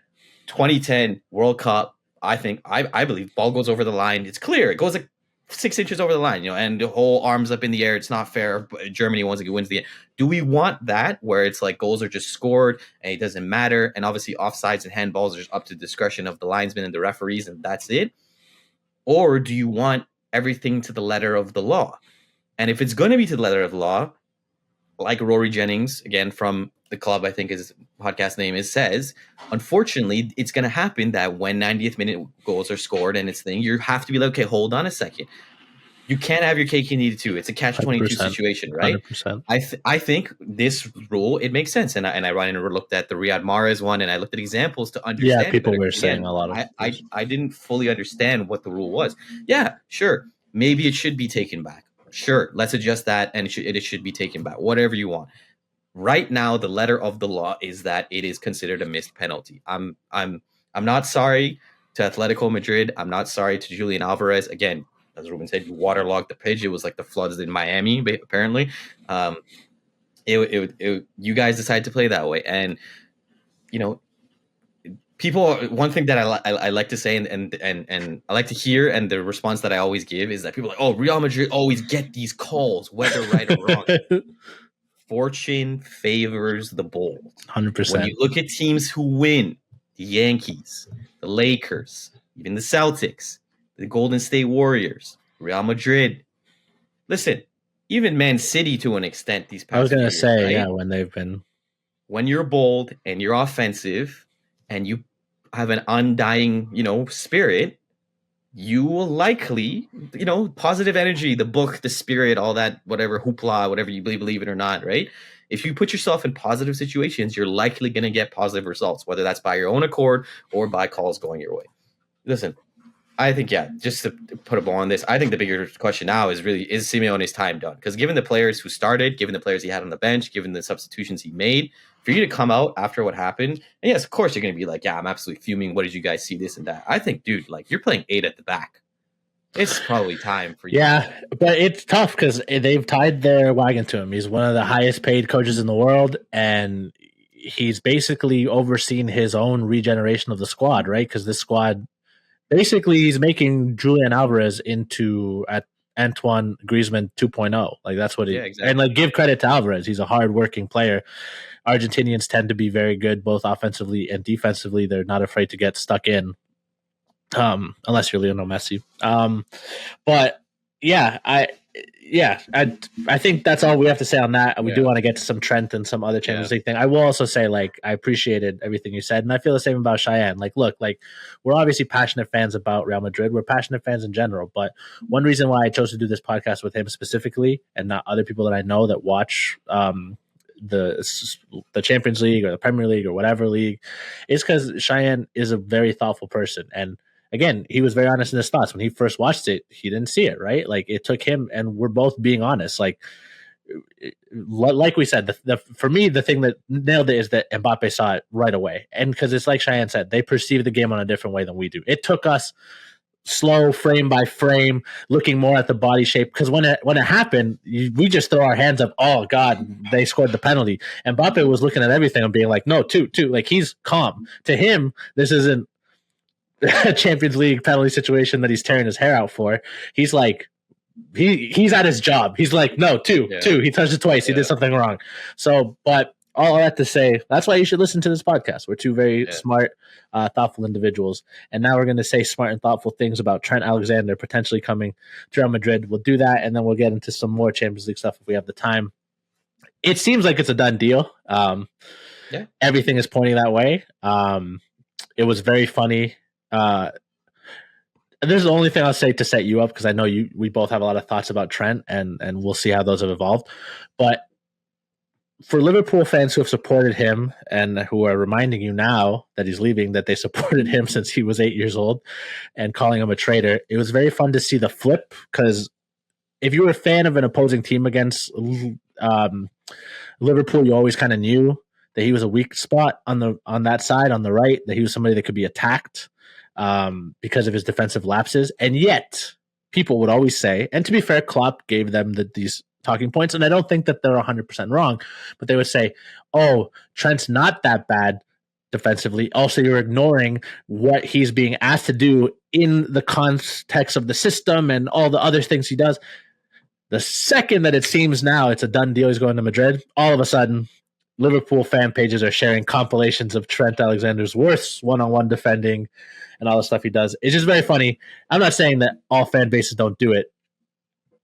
2010 World Cup, I believe ball goes over the line. It's clear. It goes like 6 inches over the line, and the whole arms up in the air. It's not fair. Germany wins the game. Do we want that where it's like goals are just scored and it doesn't matter? And obviously offsides and handballs are just up to the discretion of the linesmen and the referees, and that's it. Or do you want everything to the letter of the law? And if it's going to be to the letter of the law, like Rory Jennings, again, from the club, I think his podcast name is, says, unfortunately, it's going to happen that when 90th minute goals are scored and it's thing, you have to be like, okay, hold on a second. You can't have your cake and eat it too. It's a catch-22 situation, right? 100%. I think this rule, it makes sense. And I ran and looked at the Riyad Mahrez one, and I looked at examples to understand. Yeah, people were saying a lot of I didn't fully understand what the rule was. Yeah, sure. Maybe it should be taken back. Sure, let's adjust that, and it should be taken back. Whatever you want. Right now, the letter of the law is that it is considered a missed penalty. I'm not sorry to Atletico Madrid. I'm not sorry to Julian Alvarez. Again, as Ruben said, you waterlogged the pitch. It was like the floods in Miami, apparently. You guys decided to play that way, and you know, people. One thing that I like to say and I like to hear, and the response that I always give is that people are like, oh, Real Madrid always get these calls, whether right or wrong. Fortune favors the bold. 100%. When you look at teams who win, the Yankees, the Lakers, even the Celtics, the Golden State Warriors, Real Madrid. Listen, even Man City to an extent these past I was going to few say, years, right? yeah, when they've been. When you're bold and you're offensive and you have an undying, spirit, you will likely, positive energy, the book, the spirit, all that, whatever hoopla, whatever you believe it or not, right? If you put yourself in positive situations, you're likely going to get positive results, whether that's by your own accord or by calls going your way. Listen, I think, just to put a ball on this, I think the bigger question now is Simeone's time done? Because given the players who started, given the players he had on the bench, given the substitutions he made, for you to come out after what happened, and yes, of course, you're going to be like, yeah, I'm absolutely fuming. What did you guys see, this and that? I think, dude, like, you're playing 8 at the back. It's probably time for you. Yeah, but it's tough because they've tied their wagon to him. He's one of the highest paid coaches in the world, and he's basically overseen his own regeneration of the squad, right? Because this squad, basically, he's making Julian Alvarez into Antoine Griezmann 2.0. Like, that's what he... exactly. And, like, give credit to Alvarez. He's a hard-working player. Argentinians tend to be very good, both offensively and defensively. They're not afraid to get stuck in, unless you're Lionel Messi. But yeah, I think that's all we have to say on that. We do want to get to some Trent and some other Champions League thing. I will also say, like, I appreciated everything you said, and I feel the same about Cheyenne. Like, look, like, we're obviously passionate fans about Real Madrid. We're passionate fans in general, but one reason why I chose to do this podcast with him specifically, and not other people that I know that watch the Champions League or the Premier League or whatever league, is because Cheyenne is a very thoughtful person. And again, he was very honest in his thoughts. When he first watched it, he didn't see it, right? Like, it took him, and we're both being honest. Like we said, for me, the thing that nailed it is that Mbappe saw it right away. And because it's like Cheyenne said, they perceive the game on a different way than we do. It took us slow, frame by frame, looking more at the body shape. Because when it happened, we just throw our hands up. Oh God, they scored the penalty. And Mbappe was looking at everything and being like, no, two. Like, he's calm. To him, this isn't a Champions League penalty situation that he's tearing his hair out for. He's like, he's at his job. He's like, no, two. He touched it twice. He did something wrong. So, but all I have to say, that's why you should listen to this podcast. We're two very smart, thoughtful individuals. And now we're going to say smart and thoughtful things about Trent Alexander potentially coming to Real Madrid. We'll do that, and then we'll get into some more Champions League stuff if we have the time. It seems like it's a done deal. Everything is pointing that way. It was very funny. This is the only thing I'll say to set you up, because I know we both have a lot of thoughts about Trent, and we'll see how those have evolved. But for Liverpool fans who have supported him and who are reminding you now that he's leaving, that they supported him since he was 8 years old and calling him a traitor, it was very fun to see the flip, because if you were a fan of an opposing team against Liverpool, you always kind of knew that he was a weak spot on that side, on the right, that he was somebody that could be attacked because of his defensive lapses. And yet people would always say, and to be fair, Klopp gave them these talking points, and I don't think that they're 100% wrong, but they would say, oh, Trent's not that bad defensively. Also, you're ignoring what he's being asked to do in the context of the system and all the other things he does. The second that it seems now it's a done deal, he's going to Madrid, all of a sudden Liverpool fan pages are sharing compilations of Trent Alexander's worst one-on-one defending and all the stuff he does. It's just very funny. I'm not saying that all fan bases don't do it.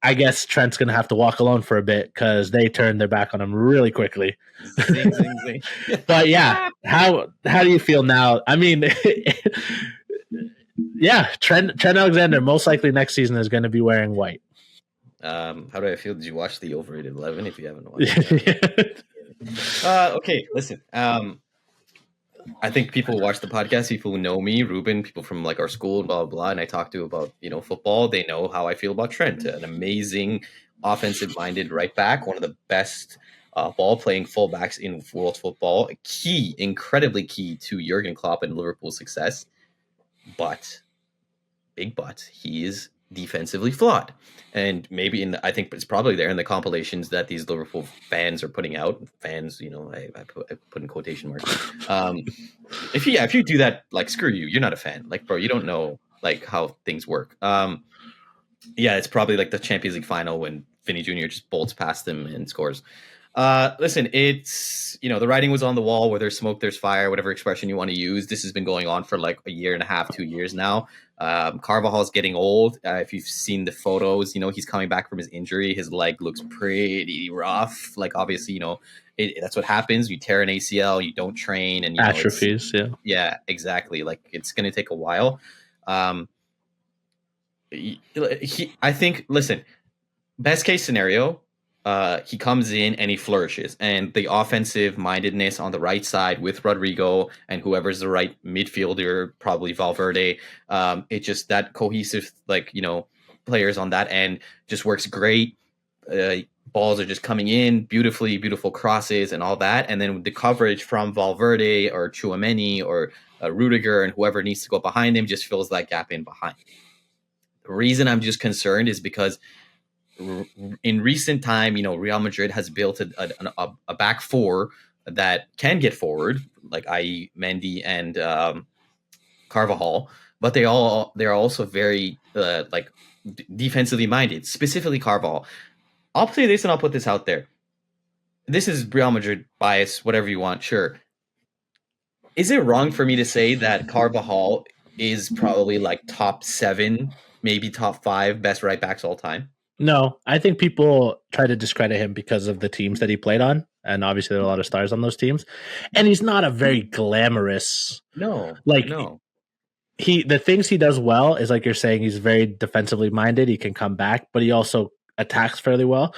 I guess Trent's going to have to walk alone for a bit because they turned their back on him really quickly. Zing, zing, zing. But yeah, how do you feel now? I mean, yeah, Trent Alexander most likely next season is going to be wearing white. How do I feel? Did you watch the Overrated 11 if you haven't watched it? Okay, listen. I think people who watch the podcast, people who know me, Ruben, people from like our school, blah, blah, blah, and I talk to about, football. They know how I feel about Trent, an amazing offensive-minded right back, one of the best ball-playing fullbacks in world football, incredibly key to Jurgen Klopp and Liverpool's success. big but, he is defensively flawed. And maybe I think it's probably there in the compilations that these Liverpool fans are putting out. Fans, I put in quotation marks. If you do that, like, screw you. You're not a fan. Like, bro, you don't know like how things work. It's probably like the Champions League final when Vinny Jr. just bolts past him and scores. Listen, it's, the writing was on the wall. Where there's smoke, there's fire, whatever expression you want to use. This has been going on for like a year and a half, 2 years now. Carvajal's getting old. If you've seen the photos, he's coming back from his injury. His leg looks pretty rough. Like, obviously, that's what happens. You tear an ACL, you don't train, and atrophies. Yeah, exactly. Like, it's going to take a while. I think, listen, best case scenario, he comes in and he flourishes, and the offensive mindedness on the right side with Rodrigo and whoever's the right midfielder, probably Valverde, it just, that cohesive, players on that end just works great. Balls are just coming in beautifully, beautiful crosses and all that, and then the coverage from Valverde or Tchouaméni or Rudiger and whoever needs to go behind him just fills that gap in behind. The reason I'm just concerned is because in recent time, Real Madrid has built a back four that can get forward, like, i.e. Mendy and Carvajal, but they're also very defensively minded, specifically Carvajal. I'll say this and I'll put this out there. This is Real Madrid bias, whatever you want, sure. Is it wrong for me to say that Carvajal is probably like top 7, maybe top 5 best right backs all time? No, I think people try to discredit him because of the teams that he played on, and obviously there are a lot of stars on those teams. And he's not a very glamorous. No. The things he does well is, like you're saying, he's very defensively minded. He can come back, but he also attacks fairly well.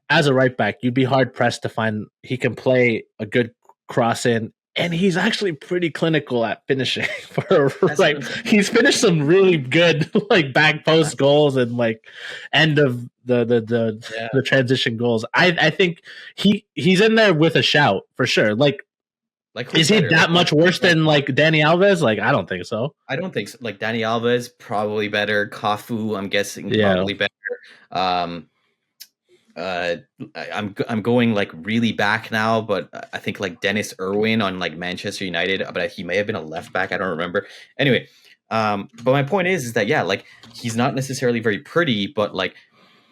As a right back, you'd be hard pressed to find he can play a good cross in. And he's actually pretty clinical at finishing. He's finished some really good back post goals and end of the transition goals. I think he's in there with a shout for sure. Is he that much worse than Dani Alves? I don't think so. I don't think so. Dani Alves probably better. Cafu, I'm guessing, probably better. I'm going really back now, but I think Dennis Irwin on Manchester United, but he may have been a left back. I don't remember. Anyway, but my point is that he's not necessarily very pretty, but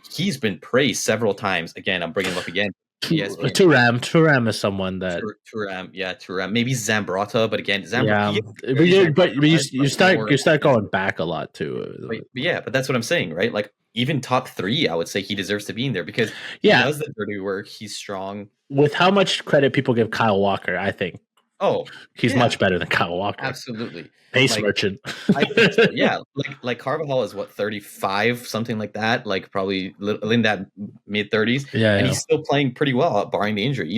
he's been praised several times. Again, I'm bringing him up again. Thuram is someone that Thuram. Maybe Zambrotta, but again, you start going back a lot too. But that's what I'm saying, right? Even top 3, I would say he deserves to be in there because he does the dirty work. He's strong. With how much credit people give Kyle Walker, I think. He's much better than Kyle Walker. Absolutely. Pace merchant. I think so, yeah. Carvajal is 35, something like that. Probably in that mid-30s. Yeah. He's still playing pretty well, barring the injury.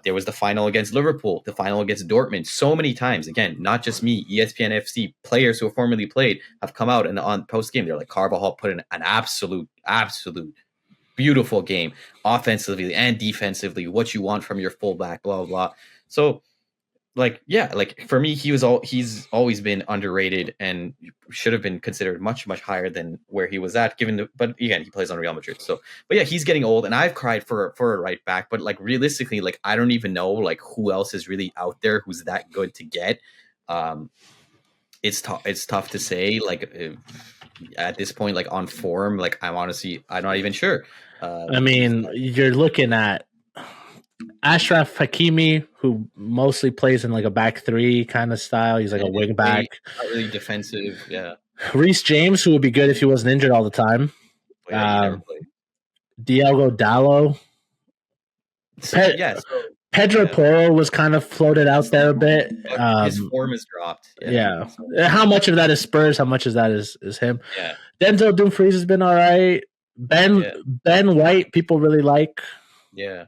There was the final against Liverpool, the final against Dortmund. So many times, again, not just me, ESPN FC players who have formerly played have come out and on post-game, they're like, Carvajal put in an absolute beautiful game, offensively and defensively, what you want from your fullback, blah, blah, blah. So, for me, he's always been underrated and should have been considered much, much higher than where he was at, but again, he plays on Real Madrid. So, but yeah, he's getting old and I've cried for a right back, but realistically, I don't even know who else is really out there who's that good to get. It's tough to say, at this point, on form, I'm not even sure. You're looking at Ashraf Hakimi, who mostly plays in a back 3 kind of style. He's a wing back. Not really defensive, yeah. Reece James, who would be good if he wasn't injured all the time. Diogo Dalot. Pedro Porro was kind of floated out there a bit. His form has dropped. Yeah. How much of that is Spurs? How much of that is him? Yeah. Denzel Dumfries has been all right. Ben White, people really like. Yeah.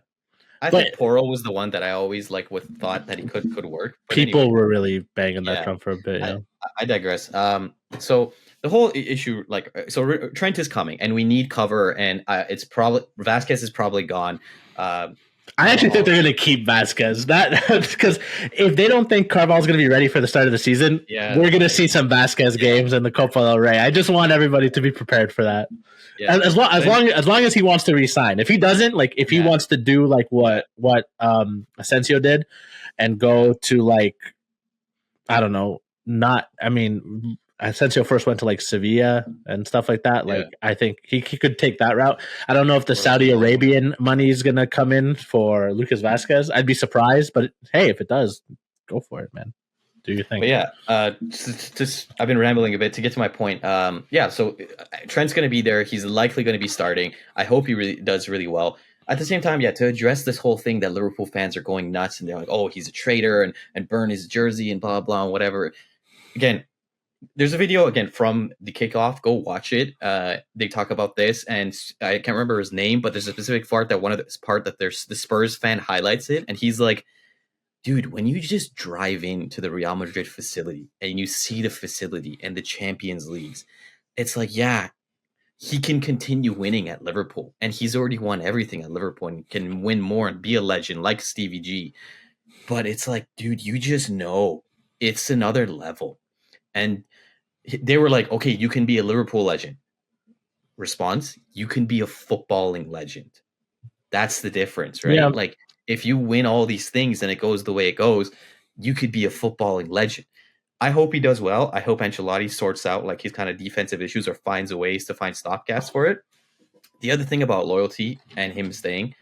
I think Porro was the one that I always thought that he could work. But people were really banging that drum for a bit. I digress. So the whole issue, Trent is coming, and we need cover, and it's probably Vasquez is probably gone. I actually think they're going to keep Vasquez. That because if they don't think Carvalho's going to be ready for the start of the season, we're going to see some Vasquez games in the Copa del Rey. I just want everybody to be prepared for that. Yeah. As long as he wants to resign. If he doesn't, like if he wants to do like what Asensio did and go to like I don't know, Asensio first went to like Sevilla and stuff like that. Like I think he could take that route. I don't know if the Saudi Arabian money is gonna come in for Lucas Vasquez. I'd be surprised, but hey, if it does, go for it, man. Do your thing. But yeah, just I've been rambling a bit to get to my point. So Trent's going to be there. He's likely going to be starting. I hope he really does really well. At the same time, to address this whole thing that Liverpool fans are going nuts and they're like, oh, he's a traitor and burn his jersey and blah, blah, whatever. Again, there's a video again from the kickoff. Go watch it. They talk about this, and I can't remember his name, but there's a specific part that there's the Spurs fan highlights it, and he's like, dude, when you just drive into the Real Madrid facility and you see the facility and the Champions Leagues, it's like, yeah, he can continue winning at Liverpool, and he's already won everything at Liverpool and can win more and be a legend like Stevie G. But it's like, dude, you just know it's another level. And they were like, okay, you can be a Liverpool legend. Response, you can be a footballing legend. That's the difference, right? Yeah. Like, if you win all these things and it goes the way it goes, you could be a footballing legend. I hope he does well. I hope Ancelotti sorts out like his kind of defensive issues or finds a ways to find stopgaps for it. The other thing about loyalty and him staying,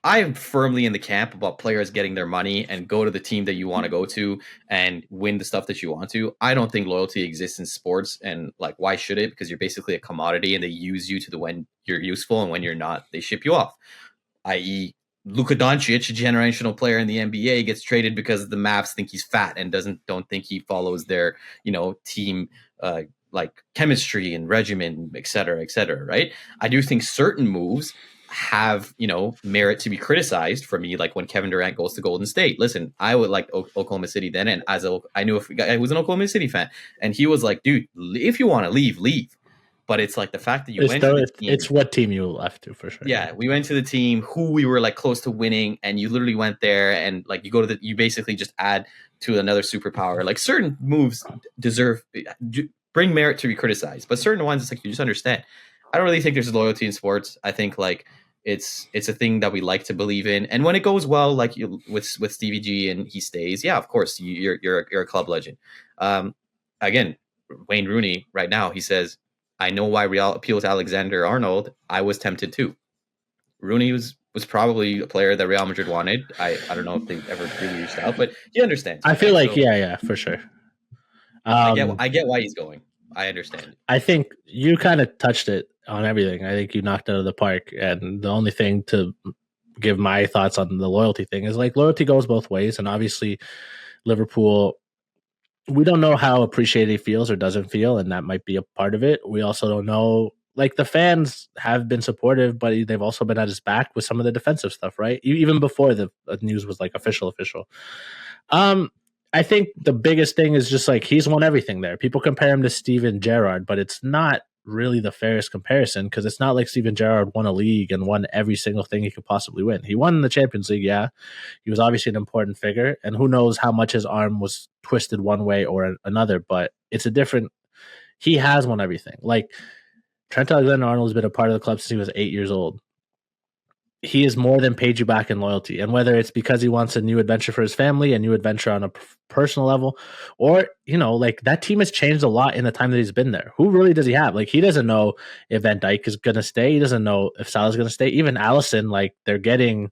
I am firmly in the camp about players getting their money and go to the team that you want to go to and win the stuff that you want to. I don't think loyalty exists in sports, and like, why should it? Because you're basically a commodity and they use you to the when you're useful, and when you're not, they ship you off. I.e., Luka Doncic, a generational player in the NBA, gets traded because the Mavs think he's fat and don't think he follows their, team like chemistry and regimen, et cetera, right? I do think certain moves have, merit to be criticized for me, like when Kevin Durant goes to Golden State. Listen, I would like Oklahoma City then, and I knew I was an Oklahoma City fan, and he was like, dude, if you want to leave. But it's like the fact that you went to the team. It's what team you left to for sure. Yeah, we went to the team who we were like close to winning, and you literally went there and like you basically just add to another superpower. Like certain moves bring merit to be criticized, but certain ones it's like you just understand. I don't really think there's loyalty in sports. I think like it's a thing that we like to believe in, and when it goes well, like with Stevie G and he stays, yeah, of course you're a club legend. Again, Wayne Rooney right now, he says, I know why Real appealed to Alexander-Arnold. I was tempted too. Rooney was probably a player that Real Madrid wanted. I don't know if they ever really reached out, but he understands. I feel like, yeah, for sure. I get why he's going. I understand. I think you kind of touched it on everything. I think you knocked it out of the park. And the only thing to give my thoughts on the loyalty thing is like loyalty goes both ways. And obviously Liverpool, we don't know how appreciated he feels or doesn't feel, and that might be a part of it. We also don't know, like the fans have been supportive, but they've also been at his back with some of the defensive stuff, right? Even before the news was like official. I think the biggest thing is just like he's won everything there. People compare him to Steven Gerrard, but it's not really the fairest comparison because it's not like Steven Gerrard won a league and won every single thing he could possibly win. He won the Champions League, yeah. He was obviously an important figure, and who knows how much his arm was twisted one way or another, but it's a different – he has won everything. Like Trent Alexander-Arnold has been a part of the club since he was 8 years old. He has more than paid you back in loyalty. And whether it's because he wants a new adventure for his family, a new adventure on a personal level, or, like that team has changed a lot in the time that he's been there. Who really does he have? Like, he doesn't know if Van Dijk is going to stay. He doesn't know if Salah's going to stay. Even Alisson, like, they're getting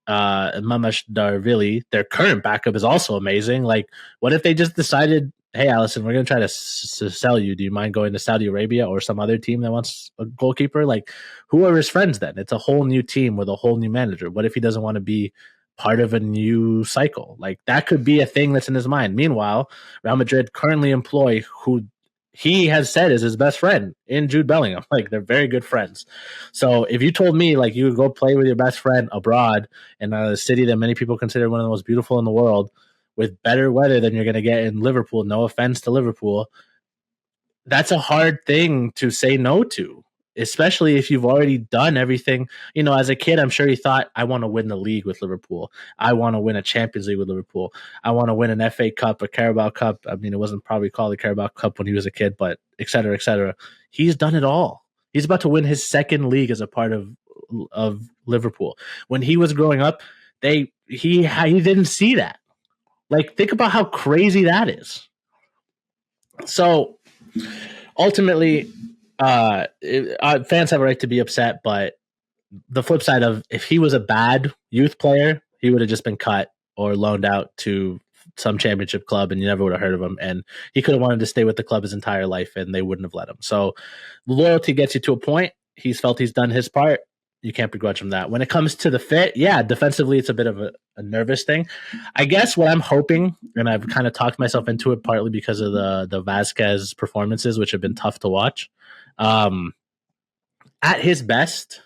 Mamashdarvili. Their current backup is also amazing. Like, what if they just decided, hey, Alisson, we're going to try to sell you. Do you mind going to Saudi Arabia or some other team that wants a goalkeeper? Like, who are his friends then? It's a whole new team with a whole new manager. What if he doesn't want to be part of a new cycle? Like, that could be a thing that's in his mind. Meanwhile, Real Madrid currently employ who he has said is his best friend in Jude Bellingham. Like, they're very good friends. So if you told me, like, you would go play with your best friend abroad in a city that many people consider one of the most beautiful in the world, with better weather than you're going to get in Liverpool, no offense to Liverpool, that's a hard thing to say no to. especially if you've already done everything. As a kid, I'm sure he thought, I want to win the league with Liverpool. I want to win a Champions League with Liverpool. I want to win an FA Cup, a Carabao Cup. I mean, it wasn't probably called the Carabao Cup when he was a kid, but et cetera, et cetera. He's done it all. He's about to win his second league as a part of Liverpool. When he was growing up, he didn't see that. Like, think about how crazy that is. So ultimately, fans have a right to be upset, but the flip side of, if he was a bad youth player, he would have just been cut or loaned out to some championship club and you never would have heard of him. And he could have wanted to stay with the club his entire life and they wouldn't have let him. So loyalty gets you to a point. He's felt he's done his part. You can't begrudge him that. When it comes to the fit, yeah, defensively, it's a bit of a nervous thing. I guess what I'm hoping, and I've kind of talked myself into it partly because of the Vasquez performances, which have been tough to watch. At his best,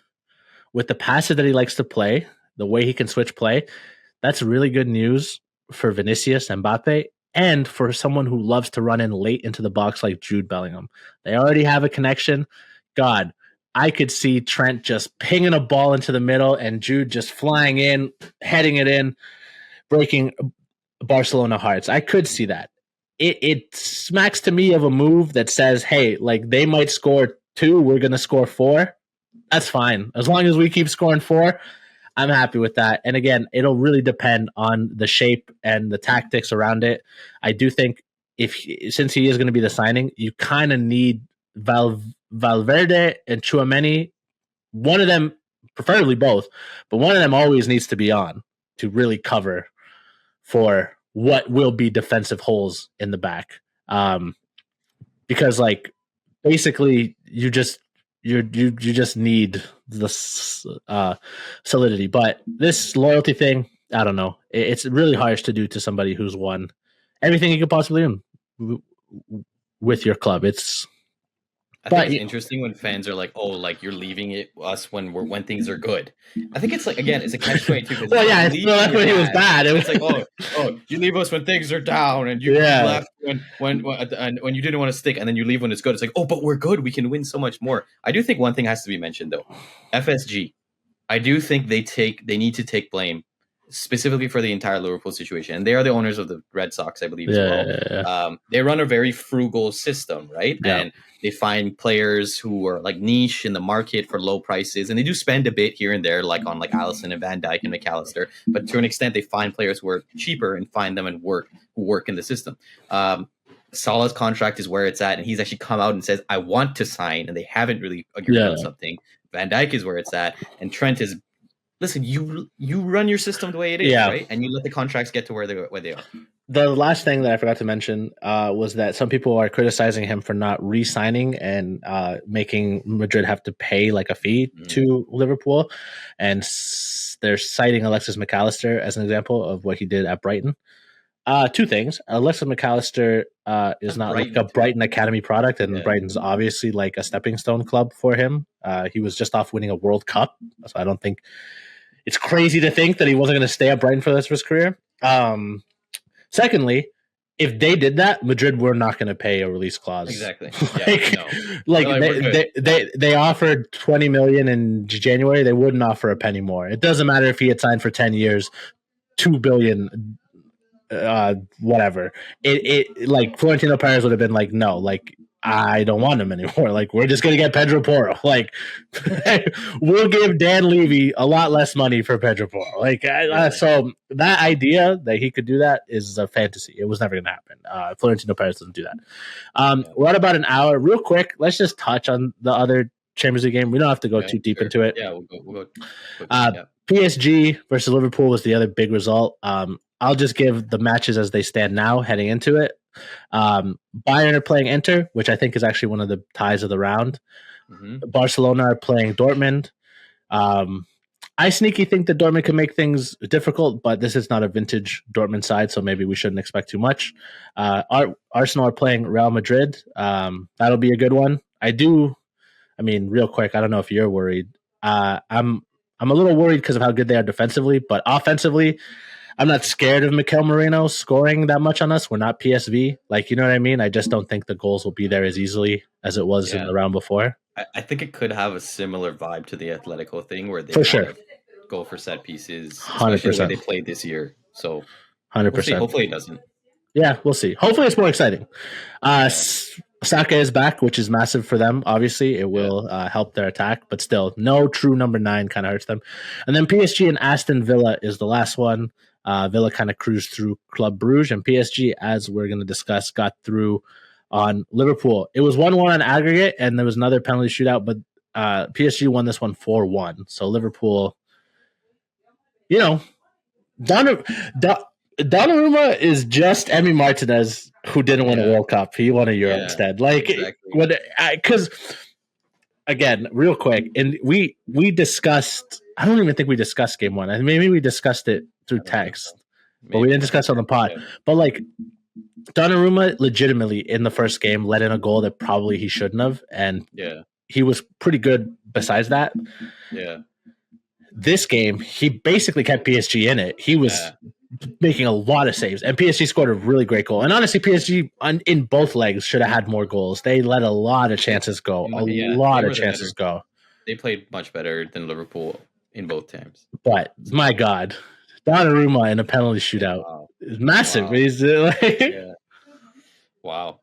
with the passes that he likes to play, the way he can switch play, that's really good news for Vinicius and Mbappe, and for someone who loves to run in late into the box like Jude Bellingham. They already have a connection. God, I could see Trent just pinging a ball into the middle and Jude just flying in, heading it in, breaking Barcelona hearts. I could see that. It smacks to me of a move that says, hey, like, they might score 2, we're going to score 4. That's fine. As long as we keep scoring 4, I'm happy with that. And again, it'll really depend on the shape and the tactics around it. I do think since he is going to be the signing, you kind of need Valverde and Tchouaméni, one of them, preferably both, but one of them always needs to be on to really cover for what will be defensive holes in the back. Because, like, basically you just need the solidity. But this loyalty thing, I don't know. It's really harsh to do to somebody who's won everything you could possibly win with your club. I think it's interesting when fans are like, "Oh, like, you're leaving us when things are good." I think it's like, again, it's a catch-22. Well, yeah, it's not when he was bad. It's like, oh, you leave us when things are down, and you left when you didn't want to stick, and then you leave when it's good. It's like, oh, but we're good. We can win so much more. I do think one thing has to be mentioned though. FSG, I do think they need to take blame specifically for the entire Liverpool situation, and they are the owners of the Red Sox, I believe, as well. Yeah. They run a very frugal system, right? Yeah. And they find players who are like niche in the market for low prices, and they do spend a bit here and there, like on like Alisson and Van Dijk and McAllister. But to an extent, they find players who are cheaper and find them and who work in the system. Salah's contract is where it's at, and he's actually come out and says, "I want to sign," and they haven't really agreed on something. Van Dijk is where it's at, and Trent is. Listen, you run your system the way it is, right? And you let the contracts get to where they are. The last thing that I forgot to mention was that some people are criticizing him for not re-signing and making Madrid have to pay like a fee to Liverpool. And they're citing Alexis McAllister as an example of what he did at Brighton. 2 things. Alexis McAllister is not like a Brighton Academy product, and Brighton's obviously like a stepping stone club for him. He was just off winning a World Cup, so I don't think it's crazy to think that he wasn't going to stay at Brighton for the rest of his career. Secondly, if they did that, Madrid were not going to pay a release clause. Exactly. They offered 20 million in January. They wouldn't offer a penny more. It doesn't matter if he had signed for 10 years, 2 billion, whatever. It like Florentino Perez would have been like, no, like, I don't want him anymore. Like, we're just going to get Pedro Porro. Like, we'll give Dan Levy a lot less money for Pedro Porro. Like, so that idea that he could do that is a fantasy. It was never going to happen. Florentino Perez doesn't do that. We're at about an hour. Real quick, let's just touch on the other Champions League game. We don't have to go too deep into it. Yeah, we'll go. PSG versus Liverpool was the other big result. I'll just give the matches as they stand now heading into it. Bayern are playing Inter, which I think is actually one of the ties of the round. Barcelona are playing Dortmund. I sneaky think that Dortmund can make things difficult, but this is not a vintage Dortmund side, so maybe we shouldn't expect too much. Arsenal are playing Real Madrid. That'll be a good one. Real quick, I don't know if you're worried. I'm a little worried because of how good they are defensively, but offensively, I'm not scared of Mikel Moreno scoring that much on us. We're not PSV. Like, you know what I mean? I just don't think the goals will be there as easily as it was in the round before. I think it could have a similar vibe to the Atletico thing where they For kind sure. of go for set pieces, especially 100%. the way they played this year. So 100%. we'll see. Hopefully it doesn't. Yeah, we'll see. Hopefully it's more exciting. Saka is back, which is massive for them. Obviously, it will help their attack, but still, no true number 9 kind of hurts them. And then PSG and Aston Villa is the last one. Villa kind of cruised through Club Brugge, and PSG, as we're going to discuss, got through on Liverpool. It was 1-1 on aggregate, and there was another penalty shootout, but PSG won this one 4-1. So Liverpool, you know, Donnarumma is just Emi Martinez who didn't win a World Cup. He won a Euro instead. Like, exactly. Because again, real quick, and we discussed. I don't even think we discussed game 1. And maybe we discussed it through text, but we didn't discuss it on the pod. Yeah. But like, Donnarumma legitimately in the first game let in a goal that probably he shouldn't have, and he was pretty good. Besides that, this game he basically kept PSG in it. He was making a lot of saves, and PSG scored a really great goal. And honestly, PSG in both legs should have had more goals. They let a lot of chances go. They played much better than Liverpool in both times. But my God, Donnarumma in a penalty shootout is massive. Wow. He's like, wow.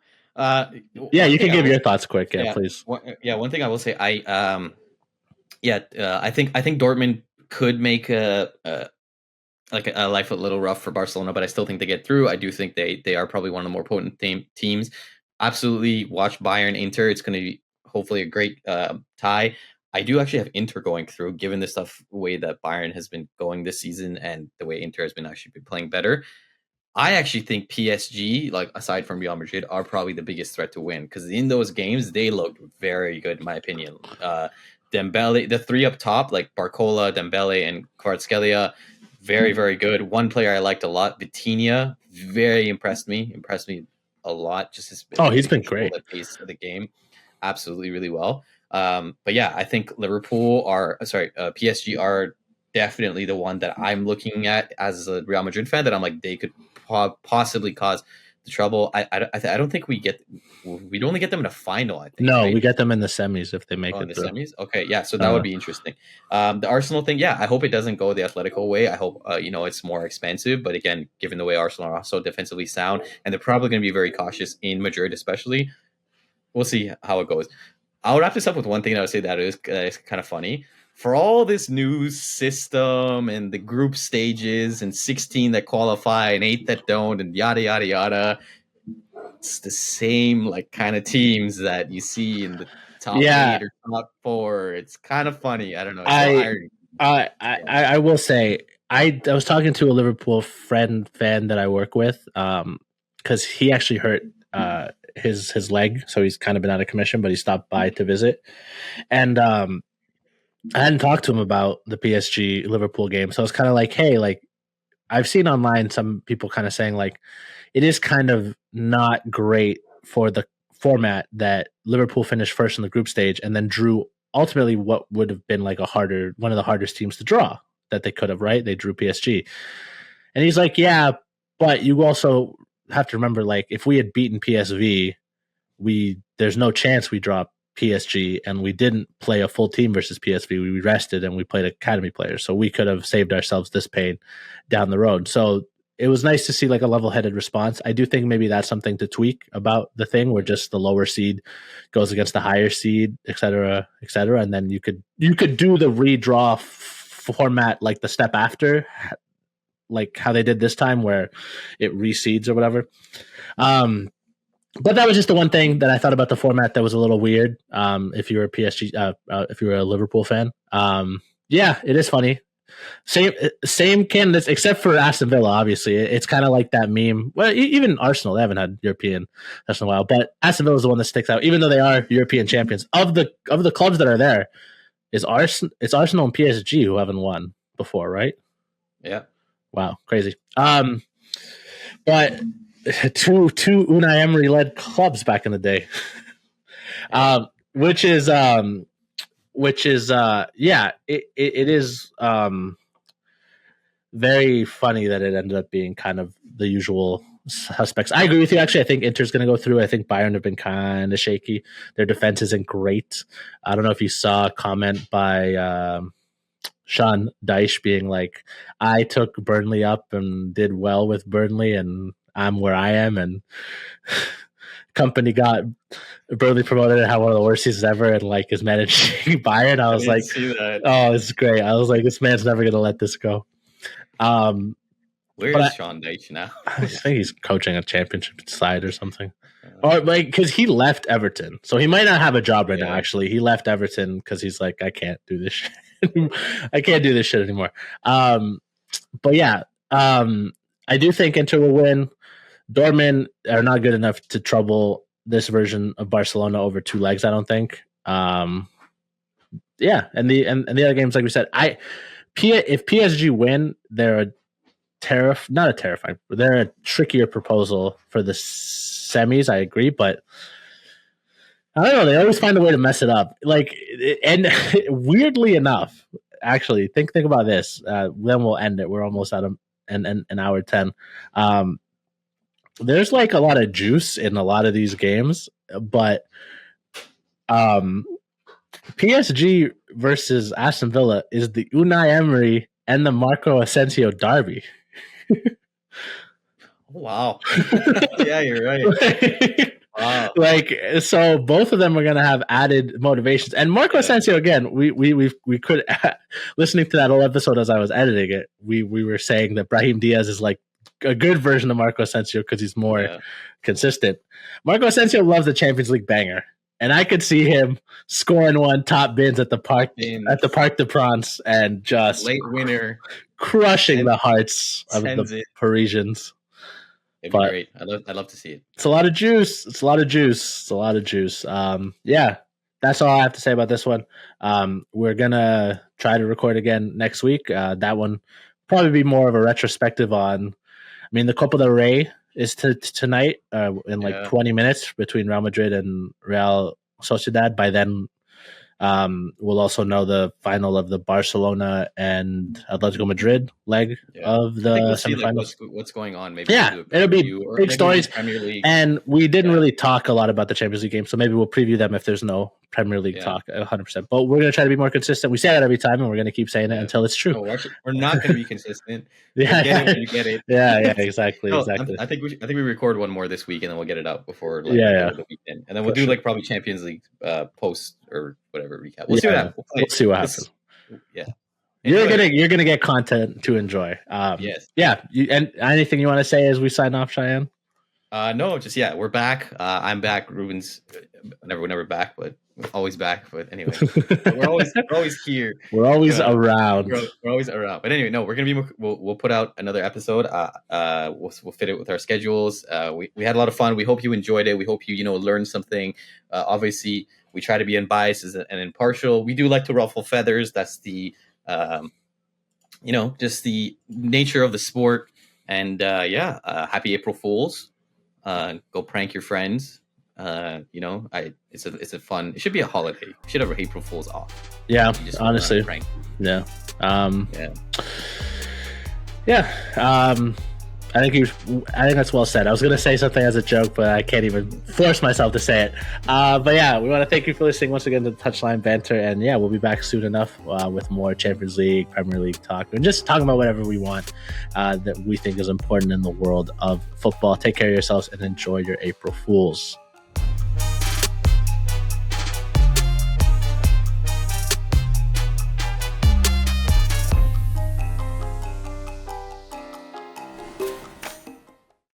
You can give your thoughts quick, please. One thing I will say, I think Dortmund could make a life a little rough for Barcelona, but I still think they get through. I do think they are probably one of the more potent teams. Absolutely watch Bayern Inter. It's going to be hopefully a great tie. I do actually have Inter going through, given the way that Bayern has been going this season and the way Inter has been playing better. I actually think PSG, like aside from Real Madrid, are probably the biggest threat to win because in those games they looked very good, in my opinion. Dembele, the 3 up top, like Barcola, Dembele, and Kvaratskhelia, very, very good. One player I liked a lot, Vitinha, very impressed me a lot. Just he's been great. The pace of the game, absolutely, really well. But yeah, I think PSG are definitely the one that I'm looking at as a Real Madrid fan that I'm like they could possibly cause the trouble. I don't think we'd only get them in a final. I think right? We get them in the semis if they make it in the through. semis. Okay, yeah, so that would be interesting. The Arsenal thing, I hope it doesn't go the Atletico way. I hope it's more expensive, but again, given the way Arsenal are so defensively sound, and they're probably going to be very cautious in Madrid, especially. We'll see how it goes. I'll wrap this up with one thing I would say that is kind of funny. For all this new system and the group stages and 16 that qualify and 8 that don't and yada, yada, yada, it's the same kind of teams that you see in the top 8 or top 4. It's kind of funny. I don't know. I will say, I was talking to a Liverpool fan that I work with because he actually hurt his leg, so he's kind of been out of commission, but he stopped by to visit. And I hadn't talked to him about the PSG Liverpool game, so I was kind of like, hey, I've seen online some people kind of saying it is kind of not great for the format that Liverpool finished first in the group stage and then drew ultimately what would have been one of the hardest teams to draw that they could have, right? They drew PSG. And he's like, yeah, but you also have to remember, if we had beaten PSV, there's no chance we draw PSG, and we didn't play a full team versus PSV. We rested and we played academy players, so we could have saved ourselves this pain down the road. So it was nice to see a level-headed response. I do think maybe that's something to tweak about the thing, where just the lower seed goes against the higher seed, et cetera, and then you could do the redraw format the step after, how they did this time, where it reseeds or whatever. But that was just the one thing that I thought about the format that was a little weird. If you were a PSG, if you were a Liverpool fan, it is funny. Same candidates except for Aston Villa. Obviously, it's kind of like that meme. Well, even Arsenal, they haven't had European that's in a while, but Aston Villa is the one that sticks out, even though they are European champions. Of the clubs that are there, it's Arsenal and PSG who haven't won before, right? Yeah. Wow, crazy. But two Unai Emery led clubs back in the day, which is it is very funny that it ended up being kind of the usual suspects. I agree with you. Actually, I think Inter's going to go through. I think Bayern have been kind of shaky. Their defense isn't great. I don't know if you saw a comment by Sean Dyche being like, I took Burnley up and did well with Burnley, and I'm where I am, and company got Burnley promoted and had one of the worst seasons ever, and like is managing Bayern. I was like, oh, it's great. I was like, this man's never going to let this go. Where is Sean Dyche now? I think he's coaching a championship side or something. Or like, because he left Everton, so he might not have a job right now. Actually, he left Everton because he's like, I can't do this shit. I can't do this shit anymore. But yeah, I do think Inter will win. Dortmund are not good enough to trouble this version of Barcelona over two legs, I don't think. Yeah, and the other games, like we said, if PSG win, they're not a terrifying, they're a trickier proposal for the semis. I agree, but I don't know. They always find a way to mess it up. Like, and weirdly enough, actually, think about this. Then we'll end it. We're almost at an hour 10. There's like a lot of juice in a lot of these games, but PSG versus Aston Villa is the Unai Emery and the Marco Asensio derby. Wow. Yeah, you're right. Wow. Like, so both of them are going to have added motivations. And Marco Asensio, again, we could, listening to that whole episode as I was editing it, we were saying that Brahim Diaz is like a good version of Marco Asensio because he's more consistent. Marco Asensio loves the Champions League banger, and I could see him scoring one top bins at the Parc des Princes and just late winner, crushing the hearts of the Parisians. It'd be great. I'd love to see it. It's a lot of juice. Yeah, that's all I have to say about this one. We're gonna try to record again next week. That one probably be more of a retrospective on. I mean, the Copa del Rey is tonight in like 20 minutes between Real Madrid and Real Sociedad. By then, we'll also know the final of the Barcelona and Atletico Madrid leg of the semifinals. Like what's going on? Maybe it'll be big stories. And we didn't really talk a lot about the Champions League game, so maybe we'll preview them if there's no Premier League talk 100%. But we're going to try to be more consistent. We say that every time, and we're going to keep saying it until it's true. No, we're not going to be consistent. You get it. Yeah, exactly. Exactly. I think we record one more this week, and then we'll get it out before the weekend, and then we'll do like probably Champions League post or whatever recap. We'll see what happens. We'll see what happens. Yeah. You're gonna get content to enjoy. Yes. Yeah. And anything you want to say as we sign off, Cheyenne? No, just we're back. I'm back. Ruben's never back, but always back. But anyway, we're always here. We're always around. We're always around. But anyway, no, we're gonna be. We'll put out another episode. We'll fit it with our schedules. We had a lot of fun. We hope you enjoyed it. We hope you learned something. Obviously, we try to be unbiased and impartial. We do like to ruffle feathers. That's the just the nature of the sport. And happy April Fools. Go prank your friends. It's a fun. It should be a holiday. You should have April Fools off. Yeah, honestly. Yeah. I think that's well said. I was going to say something as a joke, but I can't even force myself to say it. But yeah, we want to thank you for listening once again to Touchline Banter, and yeah, we'll be back soon enough with more Champions League, Premier League talk, and just talking about whatever we want that we think is important in the world of football. Take care of yourselves and enjoy your April Fools.